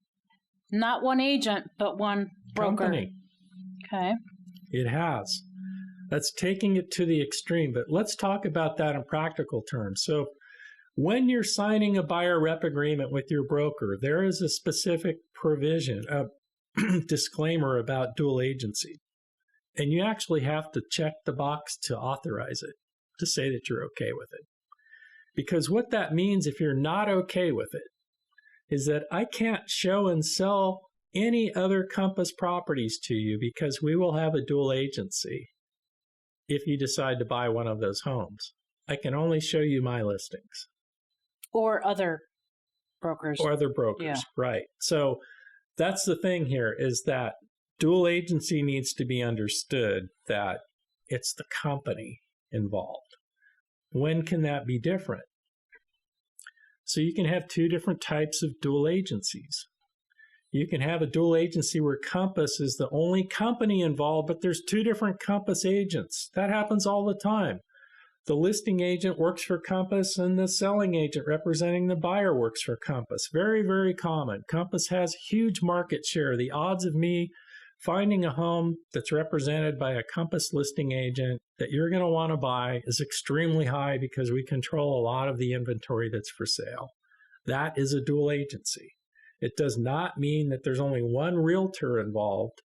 Speaker 2: Not one agent, but one broker.
Speaker 1: Company.
Speaker 2: Okay.
Speaker 1: It has. That's taking it to the extreme, but let's talk about that in practical terms. So when you're signing a buyer rep agreement with your broker, there is a specific provision, a disclaimer about dual agency. And you actually have to check the box to authorize it, to say that you're okay with it. Because what that means, if you're not okay with it, is that I can't show and sell any other Compass properties to you because we will have a dual agency if you decide to buy one of those homes. I can only show you my listings.
Speaker 2: Or other brokers.
Speaker 1: Or other brokers,
Speaker 2: yeah.
Speaker 1: Right. So that's the thing here, is that dual agency needs to be understood, that it's the company involved. When can that be different? So you can have two different types of dual agencies. You can have a dual agency where Compass is the only company involved, but there's two different Compass agents. That happens all the time. The listing agent works for Compass and the selling agent representing the buyer works for Compass. Very, very common. Compass has huge market share. The odds of me finding a home that's represented by a Compass listing agent that you're going to want to buy is extremely high because we control a lot of the inventory that's for sale. That is a dual agency. It does not mean that there's only one realtor involved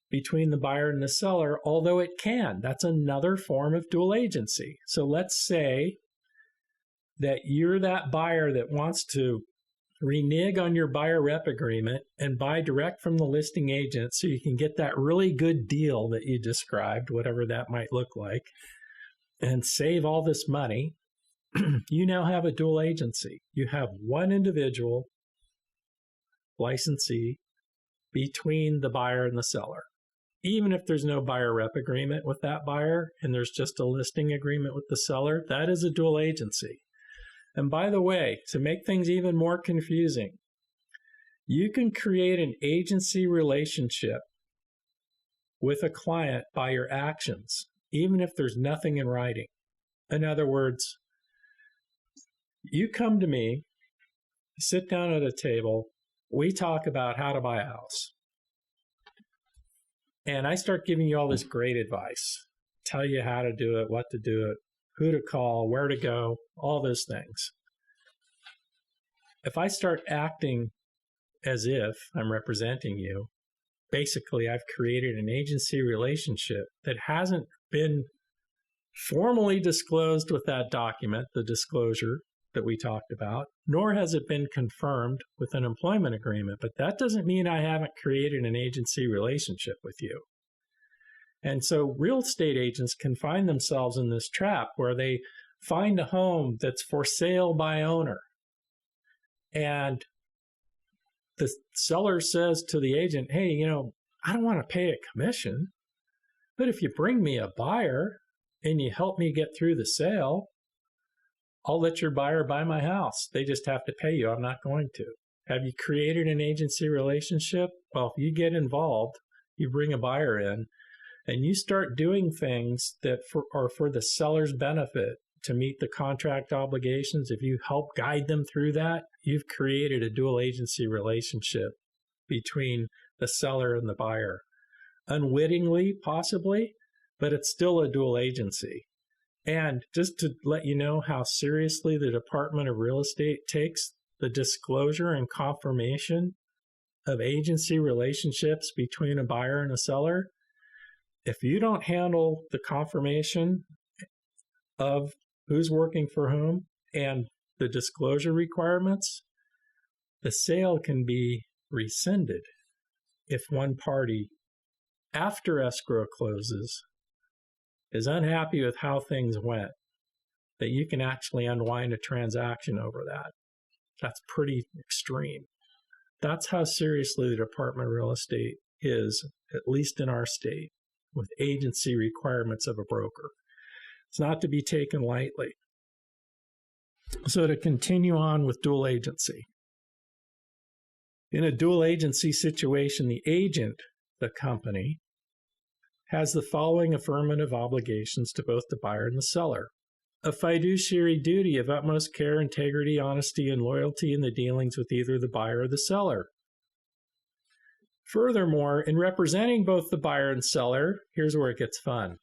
Speaker 1: between the buyer and the seller, although it can. That's another form of dual agency. So let's say that you're that buyer that wants to renege on your buyer rep agreement and buy direct from the listing agent so you can get that really good deal that you described, whatever that might look like, and save all this money. You now have a dual agency. You have one individual licensee between the buyer and the seller. Even if there's no buyer rep agreement with that buyer and there's just a listing agreement with the seller, that is a dual agency. And by the way, to make things even more confusing, you can create an agency relationship with a client by your actions, even if there's nothing in writing. In other words, you come to me, sit down at a table, we talk about how to buy a house. And I start giving you all this great advice, tell you how to do it, what to do it, who to call, where to go, all those things. If I start acting as if I'm representing you, basically I've created an agency relationship that hasn't been formally disclosed with that document, the disclosure that we talked about, nor has it been confirmed with an employment agreement. But that doesn't mean I haven't created an agency relationship with you. And so real estate agents can find themselves in this trap where they find a home that's for sale by owner. And the seller says to the agent, hey, I don't want to pay a commission, but if you bring me a buyer and you help me get through the sale, I'll let your buyer buy my house. They just have to pay you. I'm not going to. Have you created an agency relationship? Well, if you get involved, you bring a buyer in, and you start doing things that are for the seller's benefit to meet the contract obligations. If you help guide them through that, you've created a dual agency relationship between the seller and the buyer. Unwittingly, possibly, but it's still a dual agency. And just to let you know how seriously the Department of Real Estate takes the disclosure and confirmation of agency relationships between a buyer and a seller, if you don't handle the confirmation of who's working for whom and the disclosure requirements, the sale can be rescinded if one party, after escrow closes, is unhappy with how things went, that you can actually unwind a transaction over that. That's pretty extreme. That's how seriously the Department of Real Estate is, at least in our state, with agency requirements of a broker. It's not to be taken lightly. So to continue on with dual agency. In a dual agency situation, the agent, the company, has the following affirmative obligations to both the buyer and the seller. A fiduciary duty of utmost care, integrity, honesty, and loyalty in the dealings with either the buyer or the seller. Furthermore, in representing both the buyer and seller, here's where it gets fun.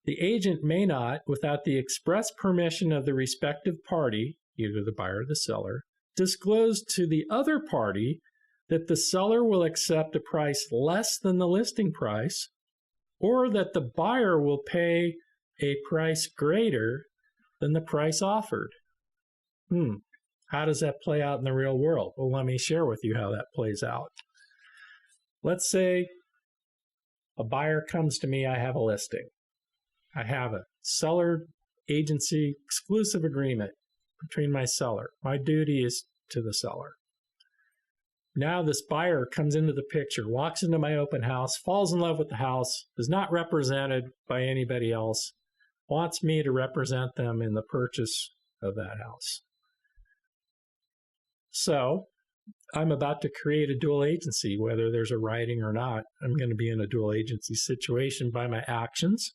Speaker 1: The agent may not, without the express permission of the respective party, either the buyer or the seller, disclose to the other party that the seller will accept a price less than the listing price, or that the buyer will pay a price greater than the price offered. How does that play out in the real world? Well, let me share with you how that plays out. Let's say a buyer comes to me, I have a listing. I have a seller agency exclusive agreement between my seller. My duty is to the seller. Now this buyer comes into the picture, walks into my open house, falls in love with the house, is not represented by anybody else, wants me to represent them in the purchase of that house. So I'm about to create a dual agency, whether there's a writing or not. I'm going to be in a dual agency situation by my actions.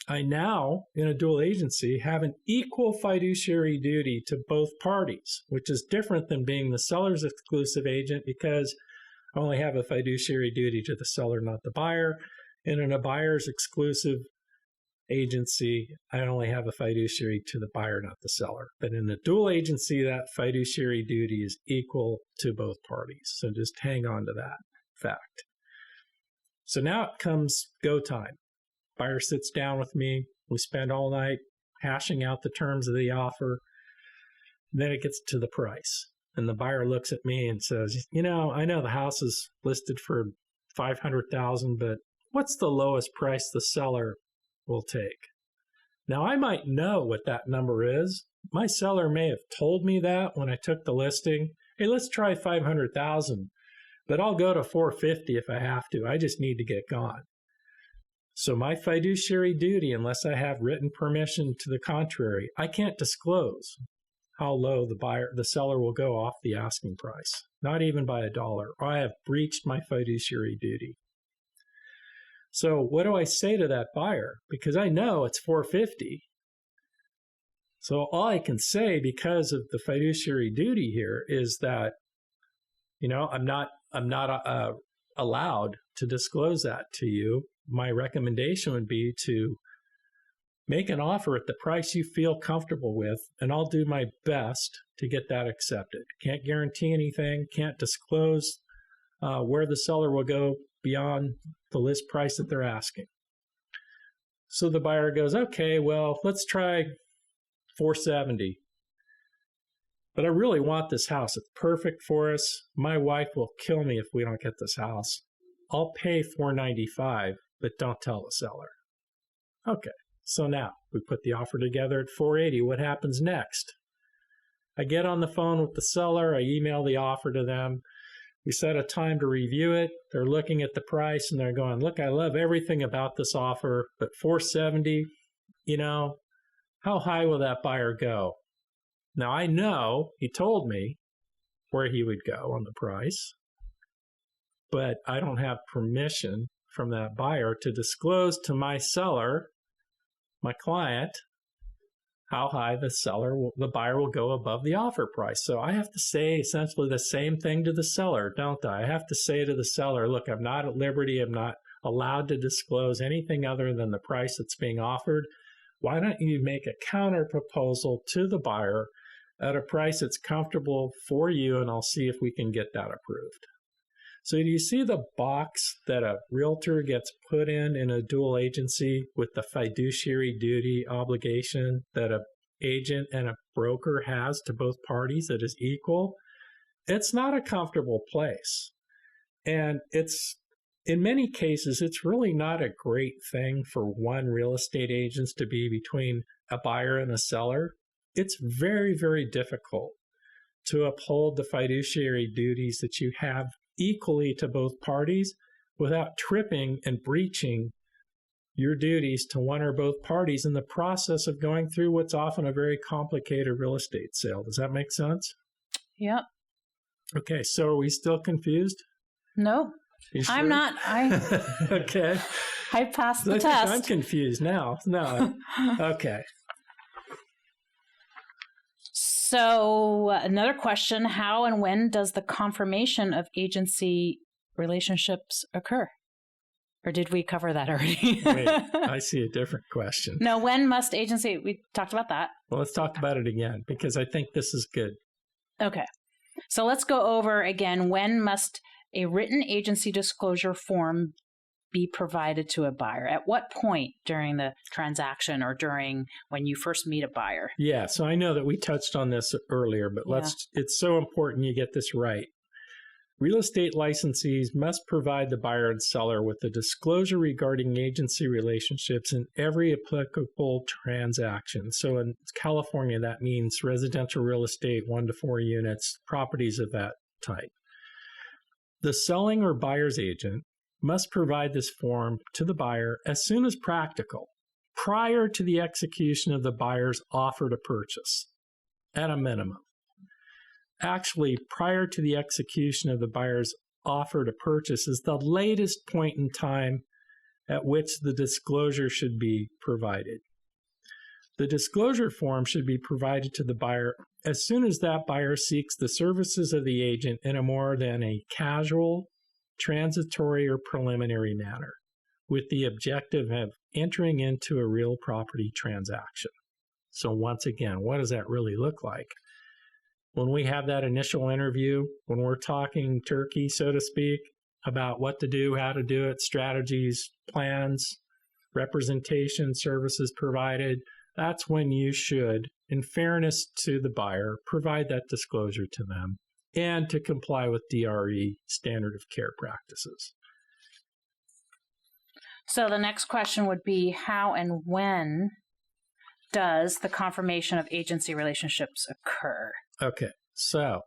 Speaker 1: I now, in a dual agency, have an equal fiduciary duty to both parties, which is different than being the seller's exclusive agent because I only have a fiduciary duty to the seller, not the buyer. And in a buyer's exclusive agency, I only have a fiduciary to the buyer, not the seller. But in the dual agency, that fiduciary duty is equal to both parties. So just hang on to that fact. So now it comes go time. Buyer sits down with me. We spend all night hashing out the terms of the offer. Then it gets to the price. And the buyer looks at me and says, I know the house is listed for $500,000, but what's the lowest price the seller will take? Now, I might know what that number is. My seller may have told me that when I took the listing. Hey, let's try $500,000, but I'll go to $450 if I have to. I just need to get gone. So my fiduciary duty, unless I have written permission to the contrary, I can't disclose how low the seller will go off the asking price, not even by $1, or I have breached my fiduciary duty. So what do I say to that buyer? Because I know it's $450. So all I can say because of the fiduciary duty here is that, I'm not allowed to disclose that to you. My recommendation would be to make an offer at the price you feel comfortable with, and I'll do my best to get that accepted. Can't guarantee anything, can't disclose where the seller will go beyond the list price that they're asking. So the buyer goes, okay, well, let's try $470. But I really want this house. It's perfect for us. My wife will kill me if we don't get this house. I'll pay $495, but don't tell the seller. Okay, so now we put the offer together at $480. What happens next? I get on the phone with the seller. I email the offer to them. We set a time to review it. They're looking at the price and they're going, look, I love everything about this offer, but $470, how high will that buyer go? Now I know he told me where he would go on the price, but I don't have permission from that buyer to disclose to my seller, my client, how high the buyer will go above the offer price. So I have to say essentially the same thing to the seller, don't I? I have to say to the seller, look, I'm not at liberty, I'm not allowed to disclose anything other than the price that's being offered. Why don't you make a counter proposal to the buyer at a price that's comfortable for you, and I'll see if we can get that approved. So do you see the box that a realtor gets put in a dual agency with the fiduciary duty obligation that an agent and a broker has to both parties that is equal? It's not a comfortable place. And in many cases, it's really not a great thing for one real estate agent to be between a buyer and a seller. It's very, very difficult to uphold the fiduciary duties that you have equally to both parties without tripping and breaching your duties to one or both parties in the process of going through what's often a very complicated real estate sale. Does that make sense?
Speaker 2: Yep.
Speaker 1: Okay, so are we still confused?
Speaker 2: No,
Speaker 1: You sure?
Speaker 2: I'm not.
Speaker 1: Okay.
Speaker 2: I passed the
Speaker 1: I
Speaker 2: test.
Speaker 1: I'm confused now. No. Okay.
Speaker 2: So another question, how and when does the confirmation of agency relationships occur? Or did we cover that already?
Speaker 1: Wait, I see a different question.
Speaker 2: No, when must agency, we talked about that.
Speaker 1: Well, let's talk about it again because I think this is good.
Speaker 2: Okay. So let's go over again, when must a written agency disclosure form be provided to a buyer? At what point during the transaction or during when you first meet a buyer?
Speaker 1: Yeah, so I know that we touched on this earlier, but it's so important you get this right. Real estate licensees must provide the buyer and seller with a disclosure regarding agency relationships in every applicable transaction. So in California, that means residential real estate, 1 to 4 units, properties of that type. The selling or buyer's agent must provide this form to the buyer as soon as practical, prior to the execution of the buyer's offer to purchase, at a minimum. Actually, prior to the execution of the buyer's offer to purchase is the latest point in time at which the disclosure should be provided. The disclosure form should be provided to the buyer as soon as that buyer seeks the services of the agent in a more than a casual, transitory, or preliminary manner, with the objective of entering into a real property transaction. So once again, what does that really look like? When we have that initial interview, when we're talking turkey, so to speak, about what to do, how to do it, strategies, plans, representation, services provided, that's when you should, in fairness to the buyer, provide that disclosure to them and to comply with DRE standard of care practices.
Speaker 2: So the next question would be, how and when does the confirmation of agency relationships occur?
Speaker 1: Okay, so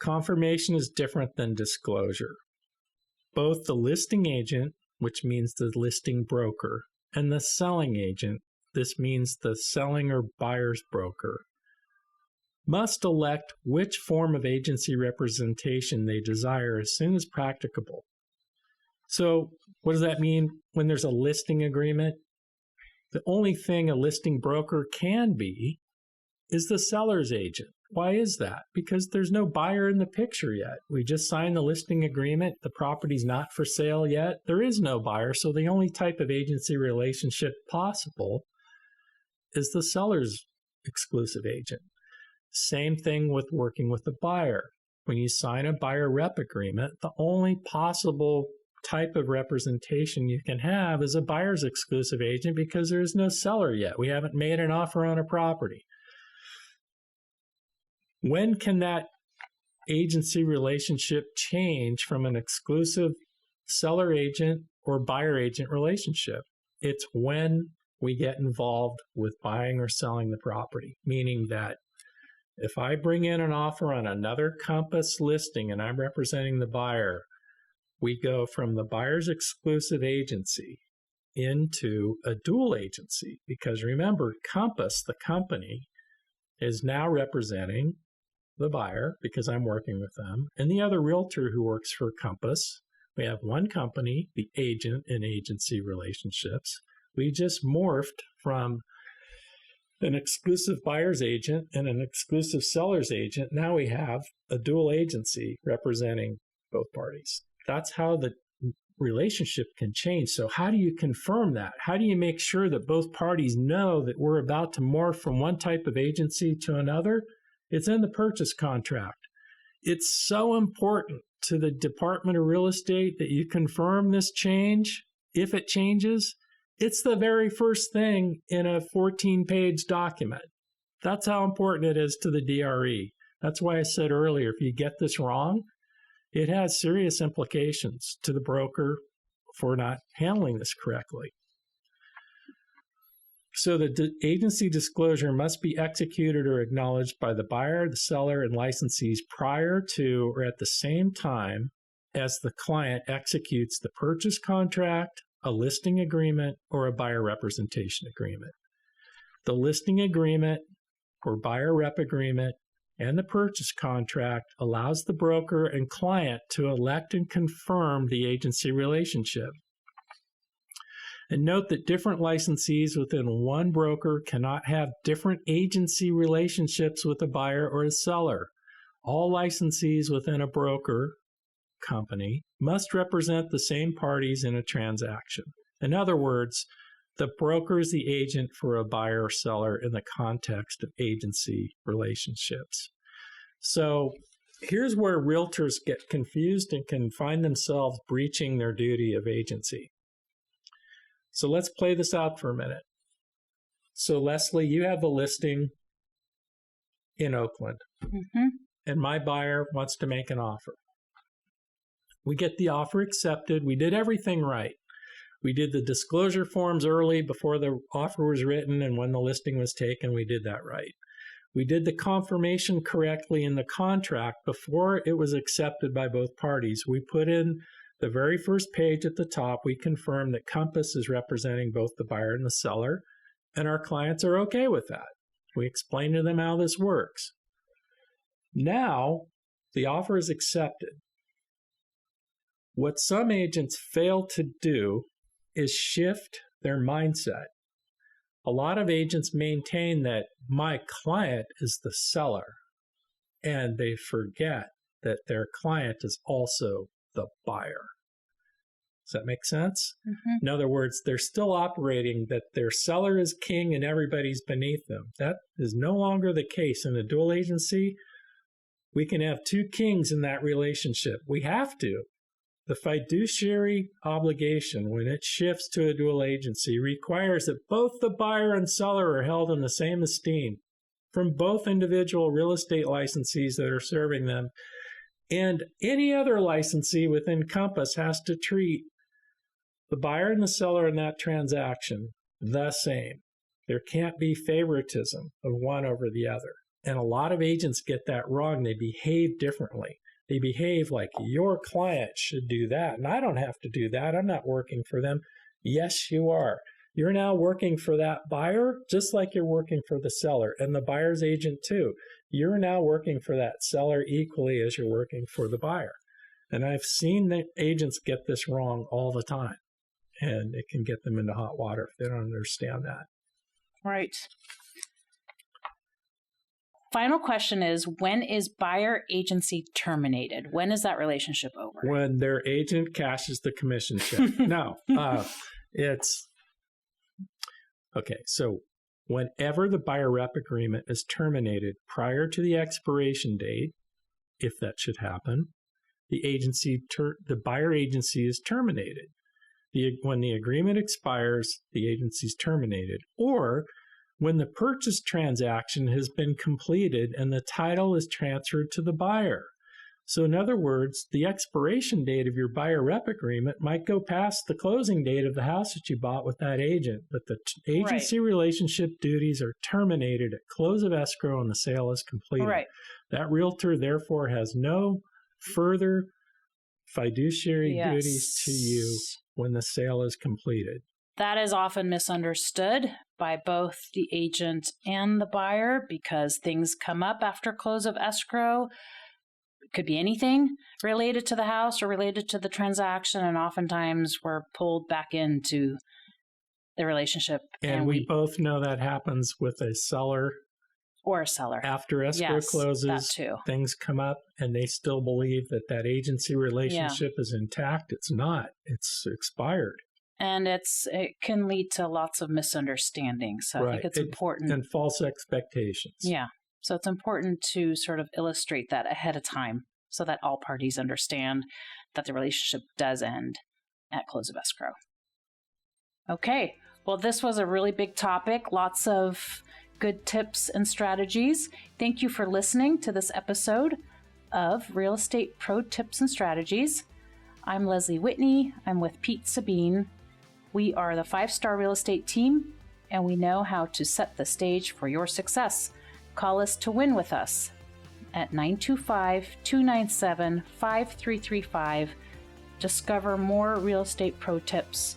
Speaker 1: confirmation is different than disclosure. Both the listing agent, which means the listing broker, and the selling agent, this means the selling or buyer's broker, must elect which form of agency representation they desire as soon as practicable. So what does that mean when there's a listing agreement? The only thing a listing broker can be is the seller's agent. Why is that? Because there's no buyer in the picture yet. We just signed the listing agreement. The property's not for sale yet. There is no buyer. So the only type of agency relationship possible is the seller's exclusive agent. Same thing with working with the buyer. When you sign a buyer rep agreement, the only possible type of representation you can have is a buyer's exclusive agent because there is no seller yet. We haven't made an offer on a property. When can that agency relationship change from an exclusive seller agent or buyer agent relationship? It's when we get involved with buying or selling the property, meaning that if I bring in an offer on another Compass listing and I'm representing the buyer, we go from the buyer's exclusive agency into a dual agency. Because remember, Compass, the company, is now representing the buyer because I'm working with them, and the other realtor who works for Compass. We have one company, the agent and agency relationships. We just morphed from an exclusive buyer's agent and an exclusive seller's agent. Now we have a dual agency representing both parties. That's how the relationship can change. So how do you confirm that? How do you make sure that both parties know that we're about to morph from one type of agency to another? It's in the purchase contract. It's so important to the Department of Real Estate that you confirm this change. If it changes, it's the very first thing in a 14-page document. That's how important it is to the DRE. That's why I said earlier, if you get this wrong, it has serious implications to the broker for not handling this correctly. So the agency disclosure must be executed or acknowledged by the buyer, the seller, and licensees prior to or at the same time as the client executes the purchase contract, a listing agreement, or a buyer representation agreement. The listing agreement or buyer rep agreement and the purchase contract allows the broker and client to elect and confirm the agency relationship. And note that different licensees within one broker cannot have different agency relationships with a buyer or a seller. All licensees within a broker company must represent the same parties in a transaction. In other words, the broker is the agent for a buyer or seller in the context of agency relationships. So here's where realtors get confused and can find themselves breaching their duty of agency. So let's play this out for a minute. So Leslie, you have a listing in Oakland, and my buyer wants to make an offer. We get the offer accepted. We did everything right. We did the disclosure forms early before the offer was written, and when the listing was taken, we did that right. We did the confirmation correctly in the contract before it was accepted by both parties. We put in the very first page at the top, we confirmed that Compass is representing both the buyer and the seller, and our clients are okay with that. We explained to them how this works. Now, the offer is accepted. What some agents fail to do is shift their mindset. A lot of agents maintain that my client is the seller, and they forget that their client is also the buyer. Does that make sense? In other words, they're still operating that their seller is king and everybody's beneath them. That is no longer the case in a dual agency. We can have two kings in that relationship. We have to. The fiduciary obligation, when it shifts to a dual agency, requires that both the buyer and seller are held in the same esteem from both individual real estate licensees that are serving them. And any other licensee within Compass has to treat the buyer and the seller in that transaction the same. There can't be favoritism of one over the other. And a lot of agents get that wrong. They behave differently. They behave like your client should do that, and I don't have to do that. I'm not working for them. Yes, you are. You're now working for that buyer just like you're working for the seller, and the buyer's agent too. You're now working for that seller equally as you're working for the buyer. And I've seen that agents get this wrong all the time, and it can get them into hot water if they don't understand that.
Speaker 2: Right. Final question is, when is buyer agency terminated? When is that relationship over?
Speaker 1: When their agent cashes the commission check. No, it's okay. So whenever the buyer rep agreement is terminated prior to the expiration date, if that should happen, the buyer agency is terminated. When the agreement expires, the agency is terminated. Or when the purchase transaction has been completed and the title is transferred to the buyer. So in other words, the expiration date of your buyer rep agreement might go past the closing date of the house that you bought with that agent, but the agency relationship duties are terminated at close of escrow and the sale is completed.
Speaker 2: Right.
Speaker 1: That realtor therefore has no further fiduciary duties to you when the sale is completed.
Speaker 2: That is often misunderstood by both the agent and the buyer because things come up after close of escrow. It could be anything related to the house or related to the transaction, and oftentimes we're pulled back into the relationship.
Speaker 1: And we both know that happens with a seller
Speaker 2: or a seller.
Speaker 1: After escrow closes,
Speaker 2: that too.
Speaker 1: Things come up and they still believe that agency relationship is intact. It's not. It's expired.
Speaker 2: And it can lead to lots of misunderstandings. So I think it's important.
Speaker 1: And false expectations.
Speaker 2: Yeah. So it's important to sort of illustrate that ahead of time so that all parties understand that the relationship does end at close of escrow. Okay. Well, this was a really big topic. Lots of good tips and strategies. Thank you for listening to this episode of Real Estate Pro Tips and Strategies. I'm Leslie Whitney. I'm with Pete Sabine. We are the 5-Star Real Estate team, and we know how to set the stage for your success. Call us to win with us at 925-297-5335. Discover more real estate pro tips.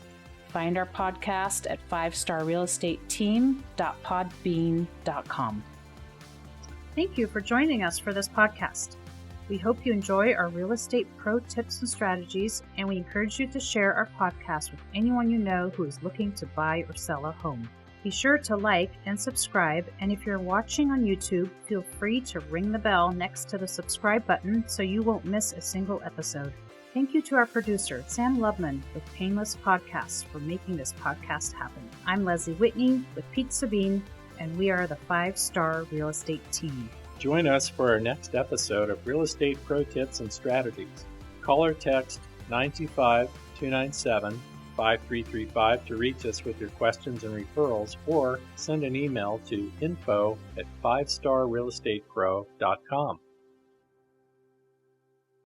Speaker 2: Find our podcast at 5starrealestateteam.podbean.com.
Speaker 3: Thank you for joining us for this podcast.
Speaker 2: We hope you enjoy our real estate pro tips and strategies, and we encourage you to share our podcast with anyone you know who is looking to buy or sell a home. Be sure to like and subscribe, and if you're watching on YouTube, feel free to ring the bell next to the subscribe button so you won't miss a single episode. Thank you to our producer, Sam Lubman with Painless Podcasts, for making this podcast happen. I'm Leslie Whitney with Pete Sabine, and we are the 5-Star Real Estate Team.
Speaker 1: Join us for our next episode of Real Estate Pro Tips and Strategies. Call or text 925-297-5335 to reach us with your questions and referrals, or send an email to info@5starrealestatepro.com.